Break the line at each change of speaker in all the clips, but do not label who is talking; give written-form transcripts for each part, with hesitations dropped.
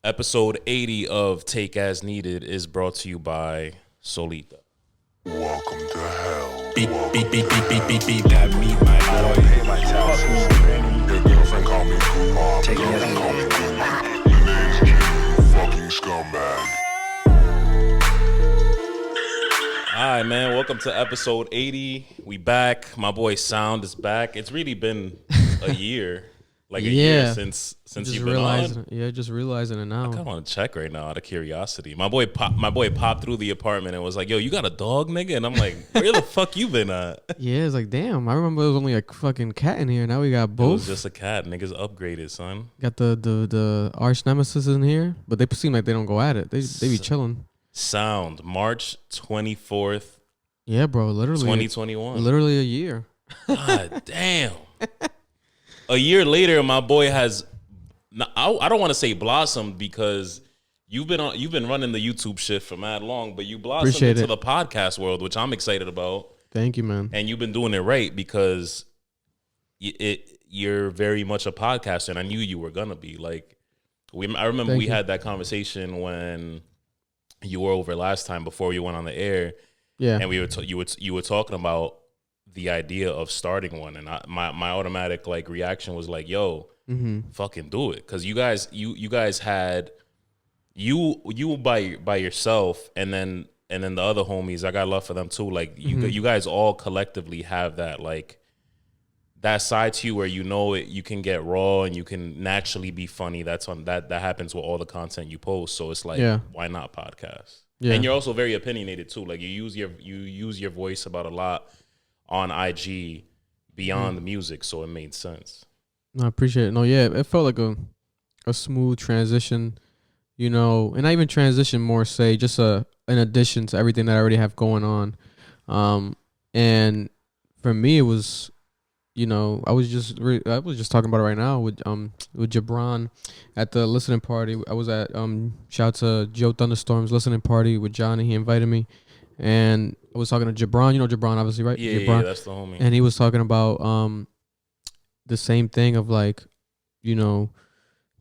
Episode 80 of Take As Needed is brought to you by Soulita.
Welcome to hell.
Beep, beep, beep, beep, beep, beep, beep. That me, my boy.
I don't pay my taxes. Your girlfriend call me Kumar.
Take it
Girlfriend
easy.
call me Kumar. Your name's King, you fucking scumbag.
Alright, man, welcome to episode 80. We back. My boy Sound is back. It's really been a year. Like a year since you've been on.
Yeah, just realizing it now.
I kind of want to check right now out of curiosity. My boy popped through the apartment and was like, "Yo, you got a dog, nigga?" And I'm like, "Where the fuck you been at?"
Yeah, it's like, damn. I remember it was only a fucking cat in here. Now we got
It
both.
was just a cat. Niggas upgraded, son.
Got the arch nemesis in here, but they seem like they don't go at it. They be chilling.
Sound March 24th,
Yeah, bro. Literally,
2021.
literally a year.
God damn. A year later, my boy has. I don't want to say blossomed because you've been running the YouTube shit for mad long, but you blossomed
Appreciate
into
it.
the podcast world, which I'm excited about.
Thank you, man.
And you've been doing it right because you're very much a podcaster, and I knew you were gonna be. Like, I remember we had that conversation when you were over last time before you went on the air.
Yeah.
And you were talking about the idea of starting one, and my automatic like reaction was like, "Yo, fucking do it," because you guys had you by yourself, and then the other homies, I got love for them too. Like you guys all collectively have that like that side to you where you can get raw and you can naturally be funny. That happens with all the content you post. So it's like, why not podcast?
Yeah.
And you're also very opinionated too. Like you use your voice about a lot on IG beyond the music, so it made sense.
No, I appreciate it. No, yeah, it felt like a smooth transition, and not even transition, more say just an addition to everything that I already have going on. And for me, it was, I was just talking about it right now with Jabron at the listening party. I was at shout out to Joe Thunderstorm's listening party with Johnny. He invited me, and I was talking to Jabron. You know Jabron, obviously, right?
Yeah,
Jabron.
yeah, that's the homie.
And he was talking about the same thing of like, that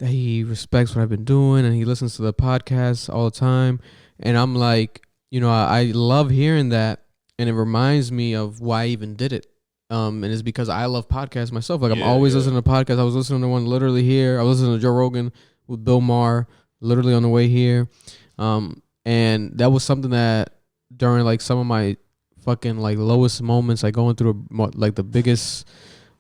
he respects what I've been doing and he listens to the podcast all the time. And I'm like, I love hearing that, and it reminds me of why I even did it. And it's because I love podcasts myself. Like I'm always listening to podcasts. I was listening to one literally here. I was listening to Joe Rogan with Bill Maher literally on the way here. And that was something that during like some of my fucking like lowest moments, like going through like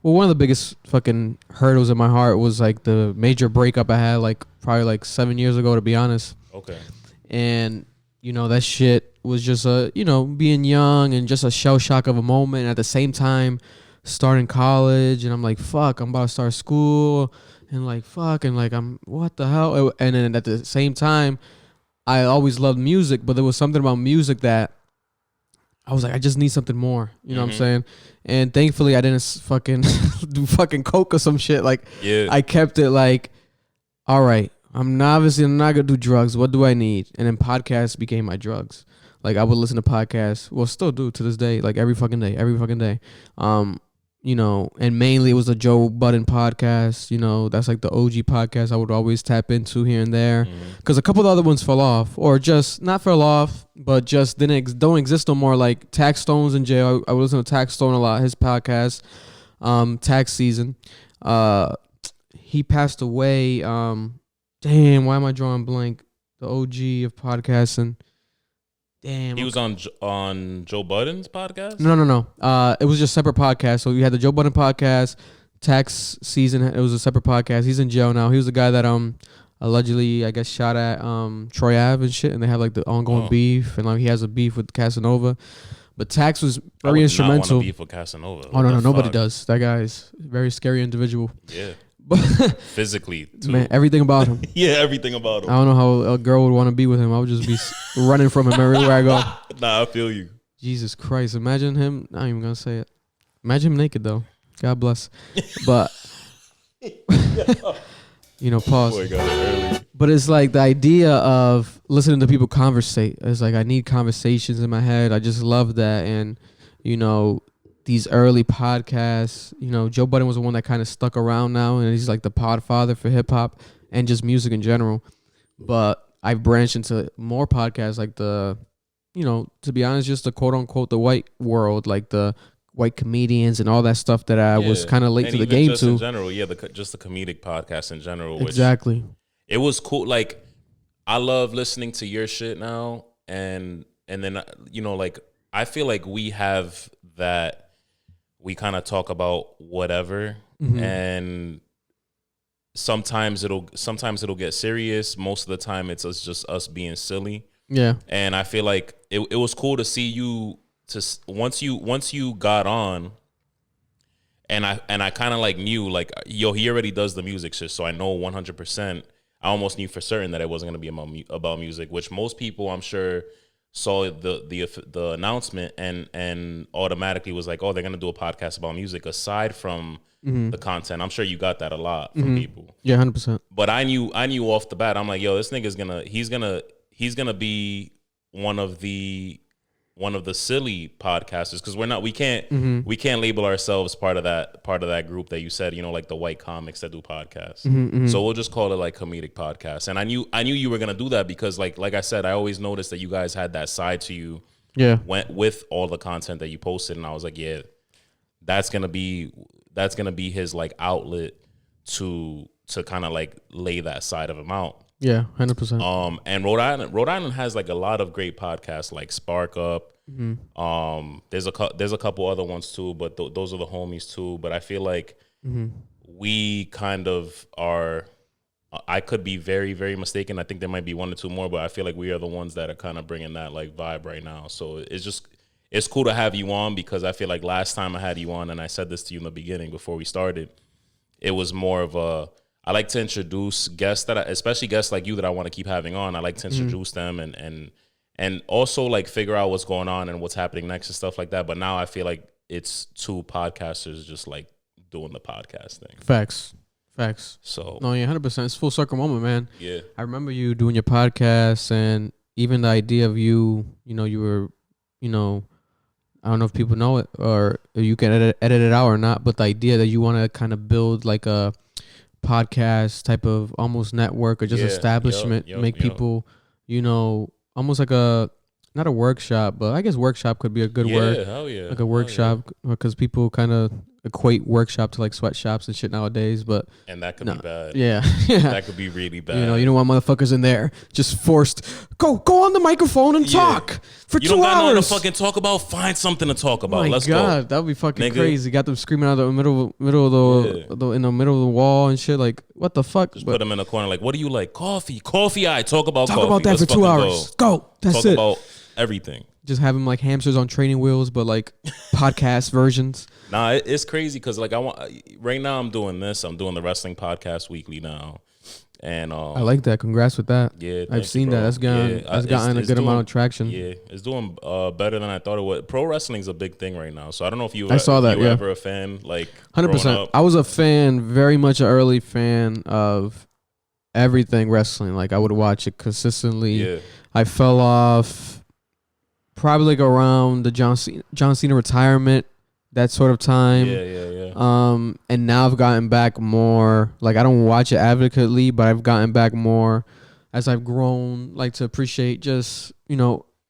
one of the biggest fucking hurdles in my heart was like the major breakup I had like probably like 7 years ago, to be honest.
Okay.
And that shit was just being young and just a shell shock of a moment. And at the same time, starting college, and I'm like, fuck, I'm about to start school, and like, fuck, and like, I'm, what the hell? And then at the same time, I always loved music, but there was something about music that I was like, I just need something more. You know what I'm saying? And thankfully, I didn't fucking do fucking coke or some shit. Like, I kept it like, all right, I'm not gonna do drugs. What do I need? And then podcasts became my drugs. Like I would listen to podcasts. Well, still do to this day. Like every fucking day. And mainly it was a Joe Budden podcast. That's like the OG podcast I would always tap into here and there. Because a couple of the other ones fell off, or just not fell off, but just don't exist no more. Like Tax Stone's in jail. I would listen to Tax Stone a lot. His podcast, Tax Season. He passed away. Damn, why am I drawing blank? The OG of podcasting. Damn.
He was on Joe Budden's podcast?
No. It was just separate podcasts. So you had the Joe Budden podcast, Tax Season. It was a separate podcast. He's in jail now. He was the guy that allegedly, I guess, shot at Troy Ave and shit. And they have like the ongoing beef, and like he has a beef with Casanova. But Tax was very instrumental.
I want to beef with Casanova.
Oh no, nobody does. That guy is a very scary individual.
Yeah. Physically too.
Man, everything about him.
Yeah, everything about him.
I don't know how a girl would want to be with him. I would just be running from him everywhere I go.
Nah, I feel you.
Jesus Christ. Imagine him. I'm not even going to say it. Imagine him naked, though. God bless. But, pause.
Boy, got it early.
But it's like the idea of listening to people conversate. It's like I need conversations in my head. I just love that. And, these early podcasts, Joe Budden was the one that kind of stuck around now, and he's like the podfather for hip hop and just music in general. but I've branched into more podcasts like to be honest, just the quote unquote the white world, like the white comedians and all that stuff that I was kind of late
and
to the
even
game
just
to.
in general, just the comedic podcast in general. Which
Exactly.
It was cool. Like, I love listening to your shit now, and then like, I feel like we have that. We kind of talk about whatever, and sometimes it'll get serious. Most of the time, it's just us being silly.
Yeah.
And I feel like it was cool to see you once you got on, and I kind of like knew like, yo, he already does the music shit, so I know 100%. I almost knew for certain that it wasn't going to be about music, which most people I'm sure saw the announcement and automatically was like, oh, they're going to do a podcast about music aside from the content. I'm sure you got that a lot from people.
Yeah, 100%.
But I knew off the bat. I'm like, yo, this nigga's he's gonna be one of the silly podcasters, because we can't label ourselves part of that group that you said, like the white comics that do podcasts. So we'll just call it like comedic podcasts. And I knew you were gonna do that because like I said, I always noticed that you guys had that side to you.
Yeah.
Went with all the content that you posted, and I was like, yeah, that's gonna be his like outlet to kind of like lay that side of him out.
Yeah, 100%.
And Rhode Island has like a lot of great podcasts, like Spark Up. There's a couple other ones too, but those are the homies too. But I feel like we kind of are. I could be very, very mistaken. I think there might be one or two more, but I feel like we are the ones that are kind of bringing that like vibe right now. So it's cool to have you on, because I feel like last time I had you on, and I said this to you in the beginning before we started, it was more of a. I like to introduce guests especially guests like you that I want to keep having on. I like to introduce them and also like figure out what's going on and what's happening next and stuff like that. But now I feel like it's two podcasters just like doing the podcast thing.
Facts.
So
no, yeah, 100%. It's full circle moment, man.
Yeah.
I remember you doing your podcast, and even the idea of you were, I don't know if people know it or you can edit it out or not, but the idea that you want to kind of build like a podcast type of almost network or just establishment, make people, almost like not a workshop, but I guess workshop could be a good word.
Hell yeah.
Like a workshop, because people kind of equate workshop to like sweatshops and shit nowadays,
and that could be bad.
Yeah.
That could be really bad.
You don't want motherfuckers in there just forced go on the microphone and talk for 2 hours. You don't got nothing to
fucking talk about. Find something to talk about.
Let's go. That would be fucking crazy. Got them screaming out the middle of the wall and shit. Like, what the fuck?
Just put them in the corner. Like, what do you like? Coffee. I talk about coffee.
Talk about that for 2 hours. Go. That's
talk
it.
About everything.
Just have them like hamsters on training wheels, but like podcast versions.
Nah, it's crazy because like right now I'm doing this. I'm doing the wrestling podcast weekly now, and
I like that. Congrats with that.
Yeah,
I've seen that. That's gotten a good amount of traction.
Yeah, it's doing better than I thought it would. Pro wrestling's a big thing right now, so I don't know if you
I saw that.
You were ever a fan, like
100%. I was a fan, very much an early fan of everything wrestling. Like I would watch it consistently.
Yeah.
I fell off probably like around the John Cena retirement, that sort of time.
Yeah.
And now I've gotten back more. Like I don't watch it advocately, but I've gotten back more as I've grown, like to appreciate just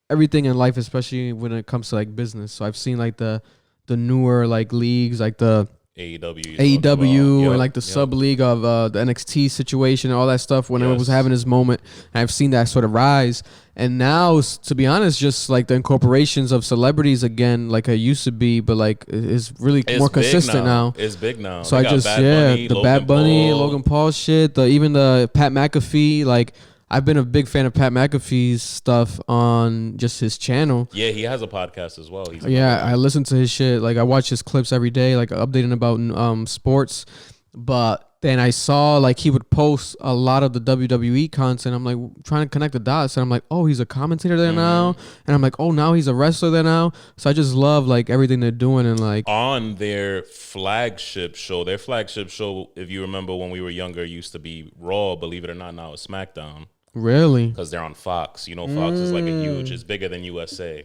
everything in life, especially when it comes to like business. So I've seen like the newer like leagues, like the AEW and like the sub league of the NXT situation and all that stuff when it was having this moment. And I've seen that sort of rise. And now, to be honest, just like the incorporations of celebrities again, like it used to be, but like it's really more consistent now.
It's big now.
So the Bad Bunny, Logan Paul shit, even the Pat McAfee, like I've been a big fan of Pat McAfee's stuff on just his channel.
Yeah, he has a podcast as well.
I listen to his shit. Like I watch his clips every day, like updating about sports. But then I saw like he would post a lot of the WWE content. I'm like trying to connect the dots, and I'm like, oh, he's a commentator there now, and I'm like, oh, now he's a wrestler there now. So I just love like everything they're doing, and like
on their flagship show. Their flagship show, if you remember when we were younger, used to be Raw. Believe it or not, now it's SmackDown.
Really?
Because they're on Fox. Fox is like it's bigger than USA.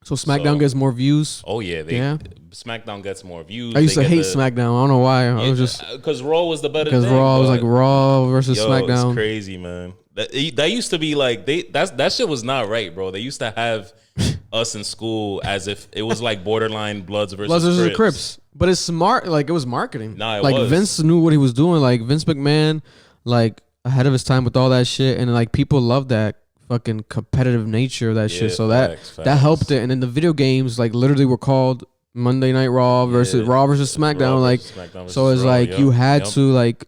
So SmackDown gets more views?
Oh, yeah. SmackDown gets more views.
I used to hate SmackDown. I don't know why. I was just...
Because Raw was the better thing.
Because Raw was like Raw versus SmackDown.
It's crazy, man. That used to be like that shit was not right, bro. They used to have us in school as if it was like borderline Bloods versus
Crips. But it's smart. Like it was marketing.
Nah, it
like
was.
Vince knew what he was doing. Like Vince McMahon, like ahead of his time with all that shit, and like people love that fucking competitive nature of that shit. So
facts.
that helped it. And then the video games like literally were called Monday Night Raw versus SmackDown. SmackDown so it's like you had to like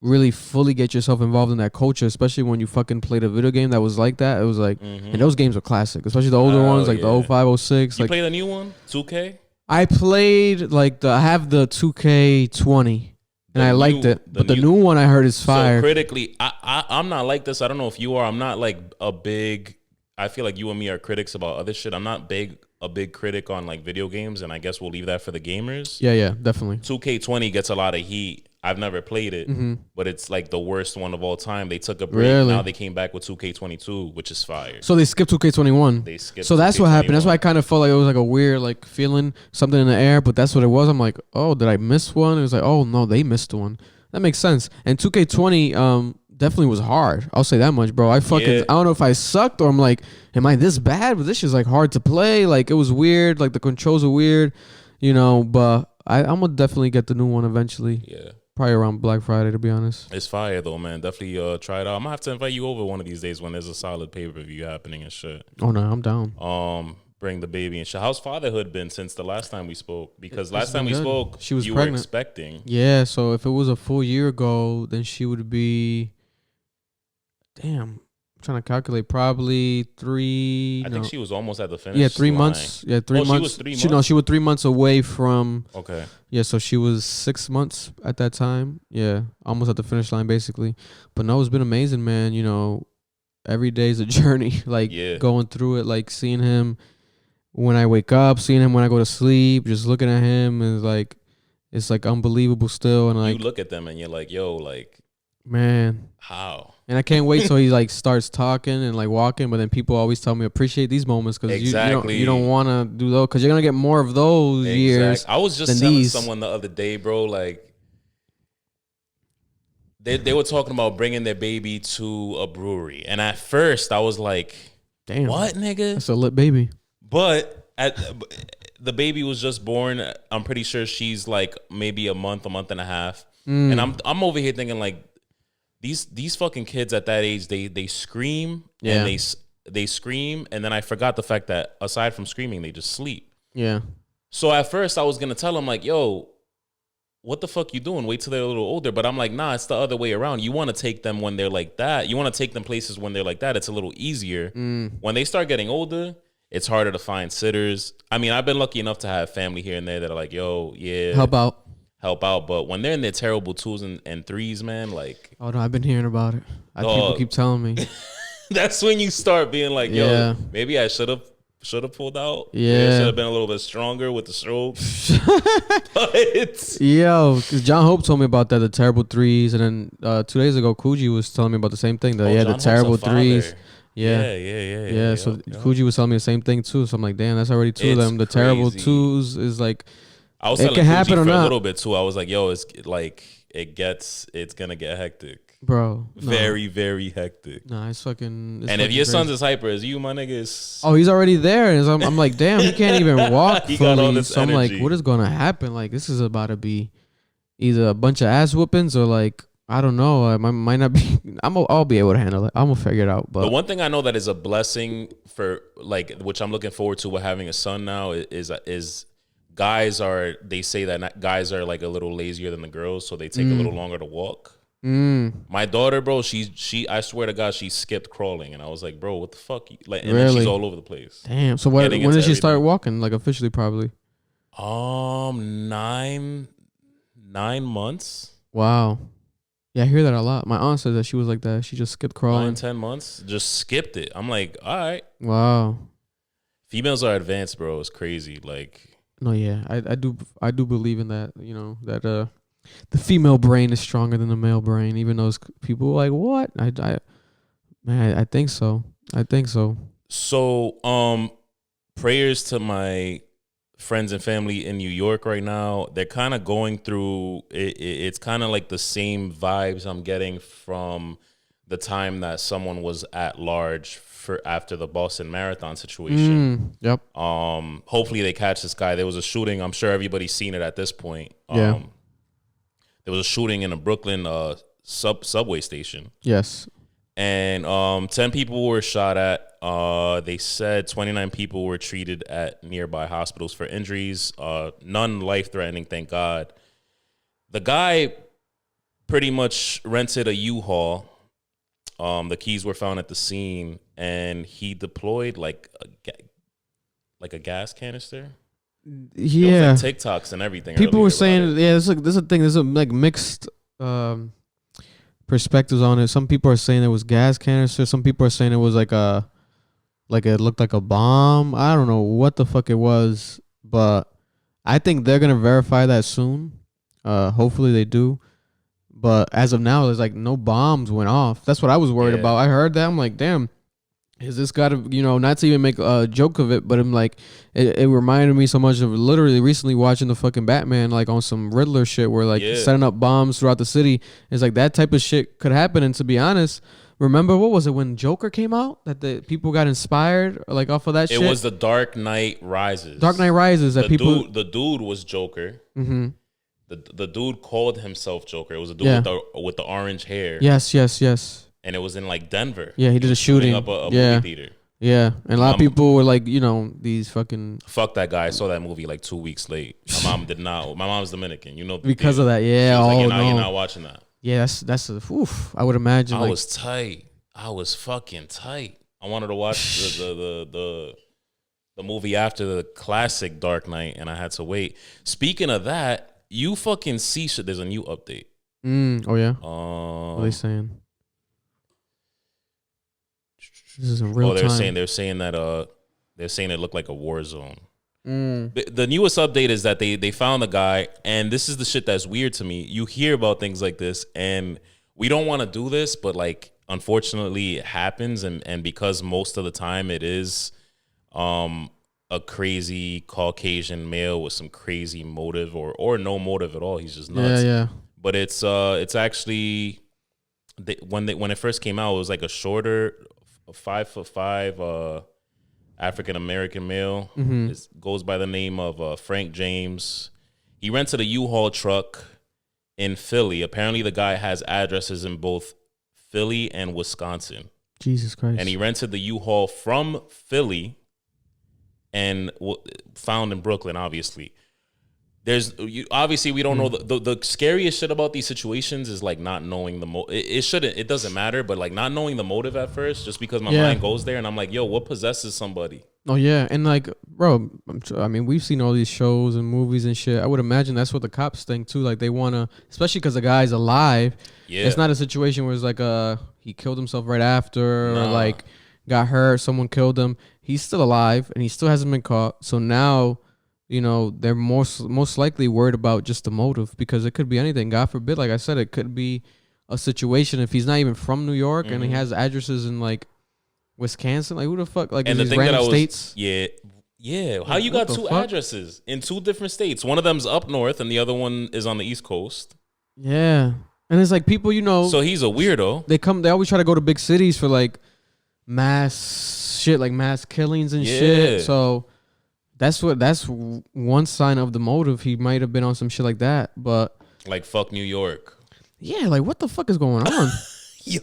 really fully get yourself involved in that culture, especially when you fucking played a video game that was like that. It was like, and those games are classic, especially the older ones, like the 05, 06.
You
like,
play the new one, 2K?
I played I have the 2K20, and I liked it. But the new one I heard is fire.
So critically, I'm not like this. I don't know if you are. I'm not like I feel like you and me are critics about other shit. I'm not a big critic on like video games, and I guess we'll leave that for the gamers.
Yeah, definitely.
2K20 gets a lot of heat. I've never played it, but it's like the worst one of all time. They took a break.
Really?
Now they came back with 2K22, which is fire.
So they skipped 2K21.
They skipped.
So that's
2K21.
what happened. That's why I kind of felt like it was like a weird like feeling, something in the air. But that's what it was. I'm like, oh, did I miss one? It was like, oh no, they missed one. That makes sense. And 2K20 definitely was hard. I'll say that much, bro. I don't know if I sucked or I'm like, am I this bad? But this shit's like hard to play. Like it was weird. Like the controls are weird, But I'm gonna definitely get the new one eventually.
Yeah.
Probably around Black Friday, to be honest.
It's fire though, man. Definitely try it out. I'm gonna have to invite you over one of these days when there's a solid pay-per-view happening and shit.
Oh no, I'm down.
Bring the baby and shit. How's fatherhood been since the last time we spoke? Because last time we spoke,
she was
you
pregnant.
were expecting.
Yeah, so if it was a full year ago, then she would be. Damn, I'm trying to calculate. Probably three.
I think she was almost at the finish.
Yeah, 3
line.
months. Yeah, 3 months.
She was 3 months.
She was 3 months away from.
Okay.
Yeah, so she was 6 months at that time. Yeah, almost at the finish line, basically. But no, it's been amazing, man. Every day is a journey. Like going through it, like seeing him when I wake up, seeing him when I go to sleep, just looking at him is like, it's like unbelievable still. And like
you look at them and you're like, yo, like,
man,
how?
And I can't wait till he like starts talking and like walking. But then people always tell me appreciate these moments because you don't want to do those because you're gonna get more of those years.
I was just telling someone the other day, bro, like they were talking about bringing their baby to a brewery, and at first I was like, damn, what, nigga?
That's a lit baby.
But the baby was just born. I'm pretty sure she's like maybe a month and a half. And I'm over here thinking like these fucking kids at that age, they scream and they scream, and then I forgot the fact that aside from screaming, they just sleep.
Yeah.
So at first I was gonna tell them like, yo, what the fuck you doing? Wait till they're a little older. But I'm like, nah, it's the other way around. You want to take them when they're like that. You want to take them places when they're like that. It's a little easier. When they start getting older, it's harder to find sitters. I mean, I've been lucky enough to have family here and there that are like, yo, yeah.
Help out. But when they're in their terrible 2s and 3s, man, like. Oh, no, I've been hearing about it. People keep telling me.
That's when you start being like, yo, maybe I should have pulled out.
Yeah.
Should have been a little bit stronger with the stroke.
Because John Hope told me about that, the terrible 3s. And then 2 days ago, Coogee was telling me about the same thing. That the terrible 3s. Yeah. So Coogee was telling me the same thing too. So I'm like, damn, that's already 2 of them. The crazy. Terrible 2s is like,
I was telling Coogee for a little bit too. I was like, yo, it's like it's gonna get hectic,
bro.
Very, very hectic.
Nah, it's fucking.
And if your son's as hyper as you, my nigga,
oh, he's already there. And I'm like, damn, he can't even walk.
He got all this
so
energy.
I'm like, what is gonna happen? Like, this is about to be either a bunch of ass whoopings or like, I don't know. I might not be. I'll be able to handle it. I'm gonna figure it out. But
the one thing I know that is a blessing for like, which I'm looking forward to with having a son now is they say that guys are like a little lazier than the girls, so they take a little longer to walk. My daughter, bro, she I swear to God, she skipped crawling, and I was like, bro, what the fuck? Like, and then she's all over the place.
Damn. So when did she start walking? Like officially, probably.
9 months.
Wow. Yeah, I hear that a lot. My aunt said that she was like that. She just skipped crawling.
9-10 months, just skipped it. I'm like, all right.
Wow.
Females are advanced, bro. It's crazy. Like.
No, yeah, I do believe in that. That the female brain is stronger than the male brain. Even those people are like, what? I think so.
So, prayers to my friends and family in New York right now. They're kind of going through. It's kind of like the same vibes I'm getting from the time that someone was at large for after the Boston Marathon situation.
Yep.
Hopefully they catch this guy. There was a shooting. I'm sure everybody's seen it at this point.
Yeah.
There was a shooting in a Brooklyn subway station.
Yes.
And 10 people were shot at. They said 29 people were treated at nearby hospitals for injuries. None life-threatening, thank God. The guy pretty much rented a U-Haul. The keys were found at the scene, and he deployed like a gas canister.
Yeah.
It was like TikToks and everything.
People were saying, yeah, this is a thing. There's a like mixed perspectives on it. Some people are saying it was gas canister. Some people are saying it was like it looked like a bomb. I don't know what the fuck it was, but I think they're gonna verify that soon. Hopefully they do. But as of now, there's like no bombs went off. That's what I was worried about. I heard that. I'm like, damn, is this got to, not to even make a joke of it, but I'm like, it reminded me so much of literally recently watching the fucking Batman, like on some Riddler shit where like setting up bombs throughout the city. It's like that type of shit could happen. And to be honest, remember, what was it when Joker came out? That the people got inspired like off of that shit?
It was the Dark Knight Rises.
Dark Knight Rises. That
the dude was Joker.
Mm-hmm.
The dude called himself Joker. It was a dude with the orange hair.
Yes.
And it was in like Denver.
Yeah, he did a shooting
up a movie theater.
Yeah, and a lot of people were like, these fucking...
Fuck that guy. I saw that movie like 2 weeks late. My mom did not. My mom's Dominican.
Because of that, yeah.
She was like, you're not watching that.
Yeah, that's I would imagine.
I was tight. I was fucking tight. I wanted to watch the movie after the classic Dark Knight, and I had to wait. Speaking of that, you fucking see shit. There's a new update.
Oh yeah. What are they saying? This is in real time.
They're saying that they're saying it looked like a war zone. The newest update is that they found the guy, and this is the shit that's weird to me. You hear about things like this, and we don't want to do this, but like unfortunately it happens, and because most of the time it is a crazy Caucasian male with some crazy motive or no motive at all. He's just nuts.
Yeah.
But it's actually when it first came out, it was like a shorter 5'5" African American male. It goes by the name of Frank James. He rented a U-Haul truck in Philly. Apparently, the guy has addresses in both Philly and Wisconsin.
Jesus Christ!
And he rented the U-Haul from Philly and found in Brooklyn. Obviously, obviously we don't know the scariest shit about these situations is like not knowing the it doesn't matter, but like not knowing the motive at first, just because my mind goes there and I'm like, yo, what possesses somebody? Oh yeah, and like, bro, I mean, we've seen all these shows and movies and shit. I would imagine that's what the cops think too. Like they want to, especially because the guy's alive. Yeah, it's not a situation where it's like he killed himself right after or like got hurt, someone killed him. He's still alive and he still hasn't been caught. So now, they're most likely worried about just the motive, because it could be anything. God forbid, like I said, it could be a situation if he's not even from New York and he has addresses in like Wisconsin. Like who the fuck? Like in these random states? Yeah. How you got two addresses in two different states? One of them's up north and the other one is on the East Coast. Yeah, and it's like people, So he's a weirdo. They always try to go to big cities for like mass shit, like mass killings and shit. So that's one sign of the motive. He might have been on some shit like that, but like fuck New York. Yeah, like what the fuck is going on?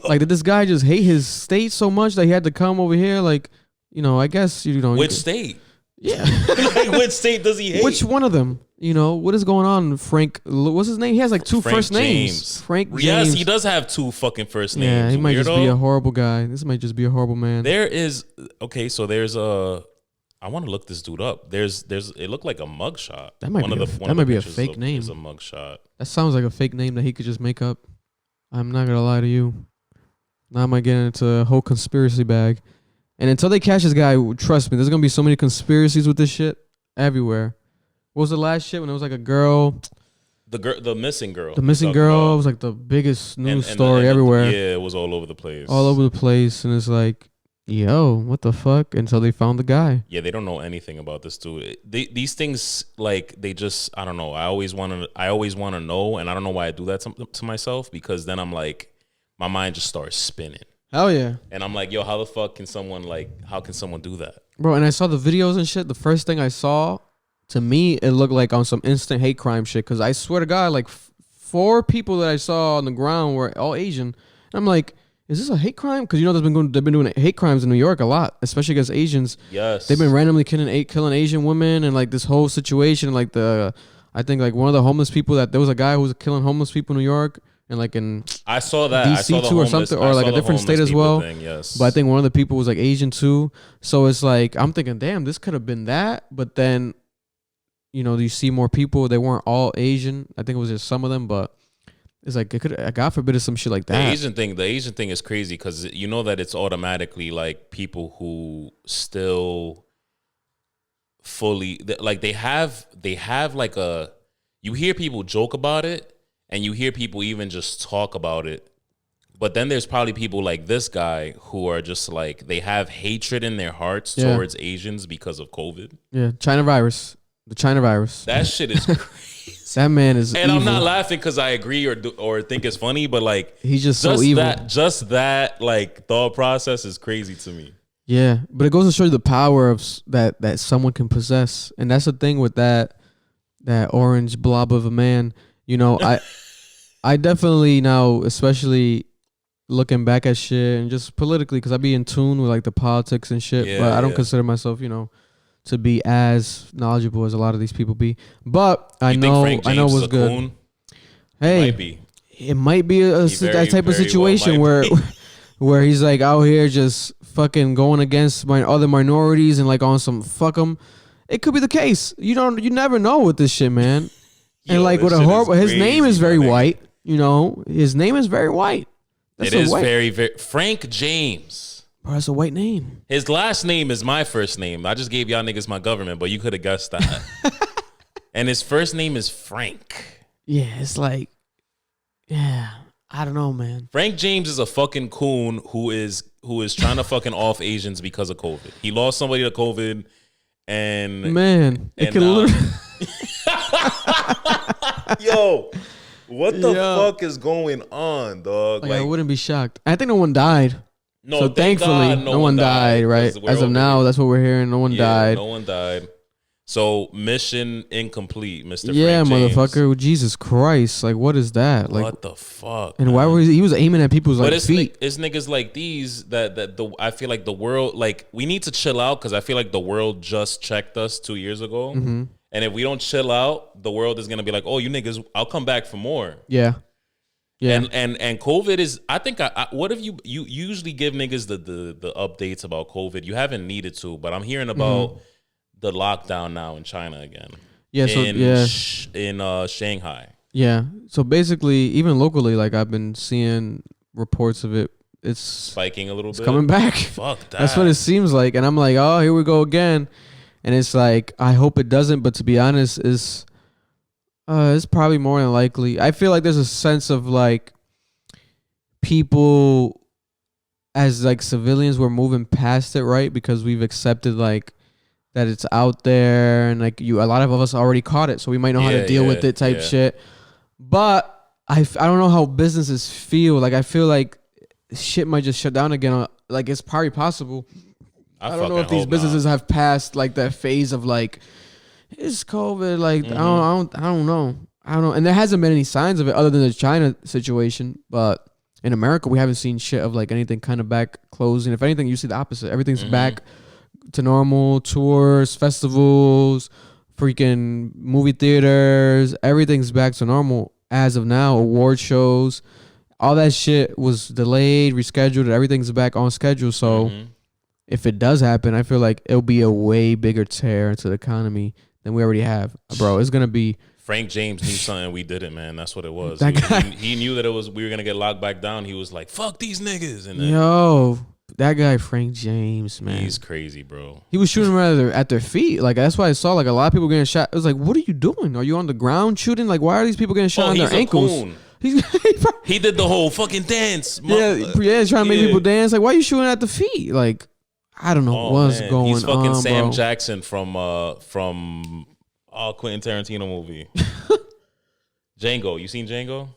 Like did this guy just hate his state so much that he had to come over here? Like, I guess which state? Yeah, like which state does he hate? Which one of them? What is going on? Frank, what's his name? He has like two first names. Frank James. Yes, he does have two fucking first names. Yeah, he might just be a horrible guy. This might just be a horrible man. There's I want to look this dude up. It looked like a mugshot. That might be a fake name. Is a mugshot. That sounds like a fake name that he could just make up. I'm not gonna lie to you. Now I might get into a whole conspiracy bag. And until they catch this guy, trust me, there's gonna be so many conspiracies with this shit everywhere. What was the last shit when it was like a girl? The missing girl. The missing girl was like the biggest news story everywhere. Yeah, it was all over the place. All over the place, and it's like, yo, what the fuck? Until they found the guy. Yeah, they don't know anything about this dude. These things, like, they just, I don't know. I always want to know, and I don't know why I do that to myself, because then I'm like, my mind just starts spinning.
Hell yeah.
And I'm like, yo, how the fuck can someone how can someone do that?
Bro, and I saw the videos and shit. The first thing I saw, to me, it looked like on some instant hate crime shit. Because I swear to God, like 4 people that I saw on the ground were all Asian. And I'm like, is this a hate crime? Because you know they've been doing hate crimes in New York a lot, especially against Asians.
Yes.
They've been randomly killing Asian women, and like this whole situation, like I think like one of the homeless people there was a guy who was killing homeless people in New York. And like in
I saw that
DC
I saw the
too or something, or like a different state as well.
Thing, yes.
But I think one of the people was like Asian too. So it's like I'm thinking, damn, this could have been that. But then, you know, you see more people. They weren't all Asian. I think it was just some of them. But it's like it could, God forbid, it's some shit like that.
The Asian thing is crazy because you know that it's automatically like people who still fully like they have like a. You hear people joke about it. And you hear people even just talk about it. But then there's probably people like this guy who are just like, they have hatred in their hearts towards Asians because of COVID.
Yeah, China virus. The China virus.
That shit is crazy.
That man is
and
evil.
I'm not laughing because I agree or think it's funny, but like,
he's just so evil.
That like thought process is crazy to me.
Yeah, but it goes to show you the power of that someone can possess. And that's the thing with that orange blob of a man. You know, I definitely now, especially looking back at shit and just politically, because I be in tune with like the politics and shit, but I don't consider myself, you know, to be as knowledgeable as a lot of these people be. But I know what's good. Coon? Hey, it might be that type of situation where he's like out here just fucking going against my other minorities and like on some fuck them. It could be the case. You never know with this shit, man. And like with a horrible, his name is very white. You know, his name is very white.
It is very, very Frank James.
Bro, that's a white name.
His last name is my first name. I just gave y'all niggas my government, but you could have guessed that. And his first name is Frank.
Yeah, it's like, yeah, I don't know, man.
Frank James is a fucking coon who is trying to fucking off Asians because of COVID. He lost somebody to COVID, and
man, it could literally.
Yo, what the fuck is going on, dog?
Like, I wouldn't be shocked. I think no one died.
No,
so thankfully, no one died, right? As of now, that's what we're hearing. No one died.
No one died. So mission incomplete, Mr.
Yeah,
Frank James.
Motherfucker. Jesus Christ. Like, what is that? Like,
what the fuck?
And man? Why were he was aiming at people's like feet?
It's niggas like these that I feel like the world, like, we need to chill out because I feel like the world just checked us 2 years ago. Mm-hmm. And if we don't chill out, the world is gonna be like, "Oh, you niggas, I'll come back for more."
Yeah, yeah.
And COVID is. I think. What if you usually give niggas the updates about COVID? You haven't needed to, but I'm hearing about the lockdown now in China again.
Yeah.
In Shanghai.
Yeah. So basically, even locally, like I've been seeing reports of it. It's
spiking a little bit.
Coming back.
Fuck that.
That's what it seems like, and I'm like, oh, here we go again. And it's like, I hope it doesn't, but to be honest, it's probably more than likely. I feel like there's a sense of like people as like civilians, we're moving past it, right? Because we've accepted like that it's out there, and like a lot of us already caught it, so we might know how to deal with it type shit. But I don't know how businesses feel. Like I feel like shit might just shut down again. Like it's probably possible. I don't know if these businesses have passed like that phase of like it's COVID. Like I don't know. And there hasn't been any signs of it other than the China situation. But in America, we haven't seen shit of like anything kind of back closing. If anything, you see the opposite. Everything's back to normal. Tours, festivals, freaking movie theaters. Everything's back to normal as of now. Award shows, all that shit was delayed, rescheduled. And everything's back on schedule. So. If it does happen, I feel like it'll be a way bigger tear into the economy than we already have. Bro, it's going to be...
Frank James knew something we didn't, man. That's what it was. He knew that we were going to get locked back down. He was like, fuck these niggas. And then,
yo, that guy Frank James, man.
He's crazy, bro.
He was shooting right at their feet. Like, that's why I saw like a lot of people getting shot. It was like, what are you doing? Are you on the ground shooting? Like, why are these people getting shot on their ankles? Coon.
He did the whole fucking dance.
Yeah, trying to make people dance. Like, why are you shooting at the feet? Like... I don't know what's going on. He's
fucking Sam
bro.
Jackson from Quentin Tarantino movie. Django. You seen Django?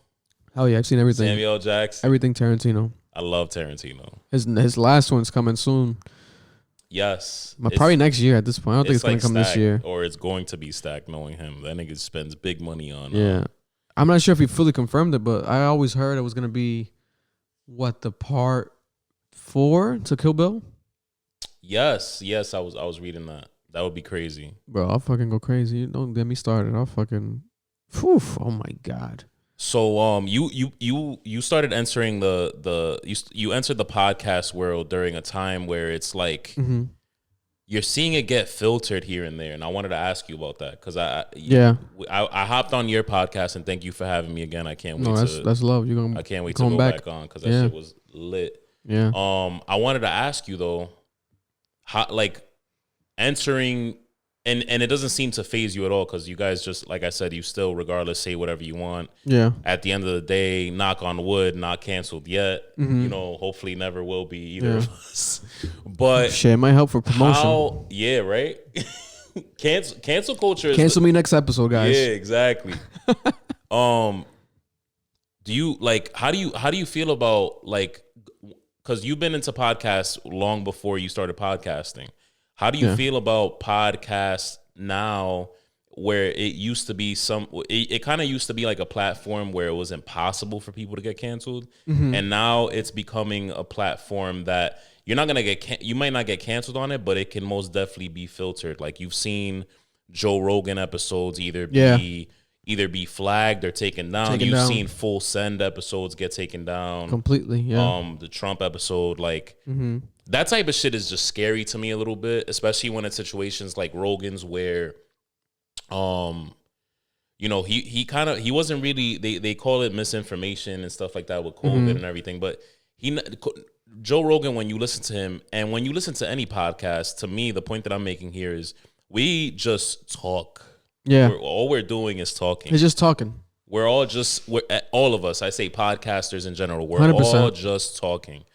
Oh yeah, I've seen everything.
Samuel Jackson.
Everything Tarantino.
I love Tarantino.
His last one's coming soon.
Yes.
But probably next year at this point. I don't think it's gonna come
stacked,
this year.
or it's going to be stacked. Knowing him, that nigga spends big money on.
Yeah, I'm not sure if he fully confirmed it, but I always heard it was gonna be the part 4 to Kill Bill.
Yes. I was reading that. That would be crazy,
bro. I'll fucking go crazy. Don't get me started. I'll fucking. Whew, oh my god.
So you started entering you entered the podcast world during a time where it's like you're seeing it get filtered here and there, and I wanted to ask you about that because I hopped on your podcast, and thank you for having me again. I can't wait.
That's love.
I can't wait to go back on because that shit was lit.
Yeah.
I wanted to ask you though, how like entering. And it doesn't seem to phase you at all because you guys just, like I said, you still, regardless, say whatever you want.
Yeah.
At the end of the day, knock on wood, not canceled yet. You know, hopefully never will be either of us. But
shit, it might help for promotion.
Yeah, right? Cancel culture.
Cancel me next episode, guys.
Yeah, exactly. Do you how do you feel about because you've been into podcasts long before you started podcasting. How do you feel about podcasts now where it used to be it kind of used to be like a platform where it was impossible for people to get canceled. And now it's becoming a platform that you're not going to you might not get canceled on it, but it can most definitely be filtered. Like you've seen Joe Rogan episodes either be flagged or taken down. You've seen Full Send episodes get taken down
completely. Yeah.
The Trump episode, that type of shit is just scary to me a little bit, especially when it's situations like Rogan's where, he wasn't really, they call it misinformation and stuff like that with COVID and everything. But Joe Rogan, when you listen to him and when you listen to any podcast, to me, the point that I'm making here is we just talk.
Yeah.
All we're doing is talking.
It's just talking.
We're all of us, I say podcasters in general, we're
100%.
all just talking.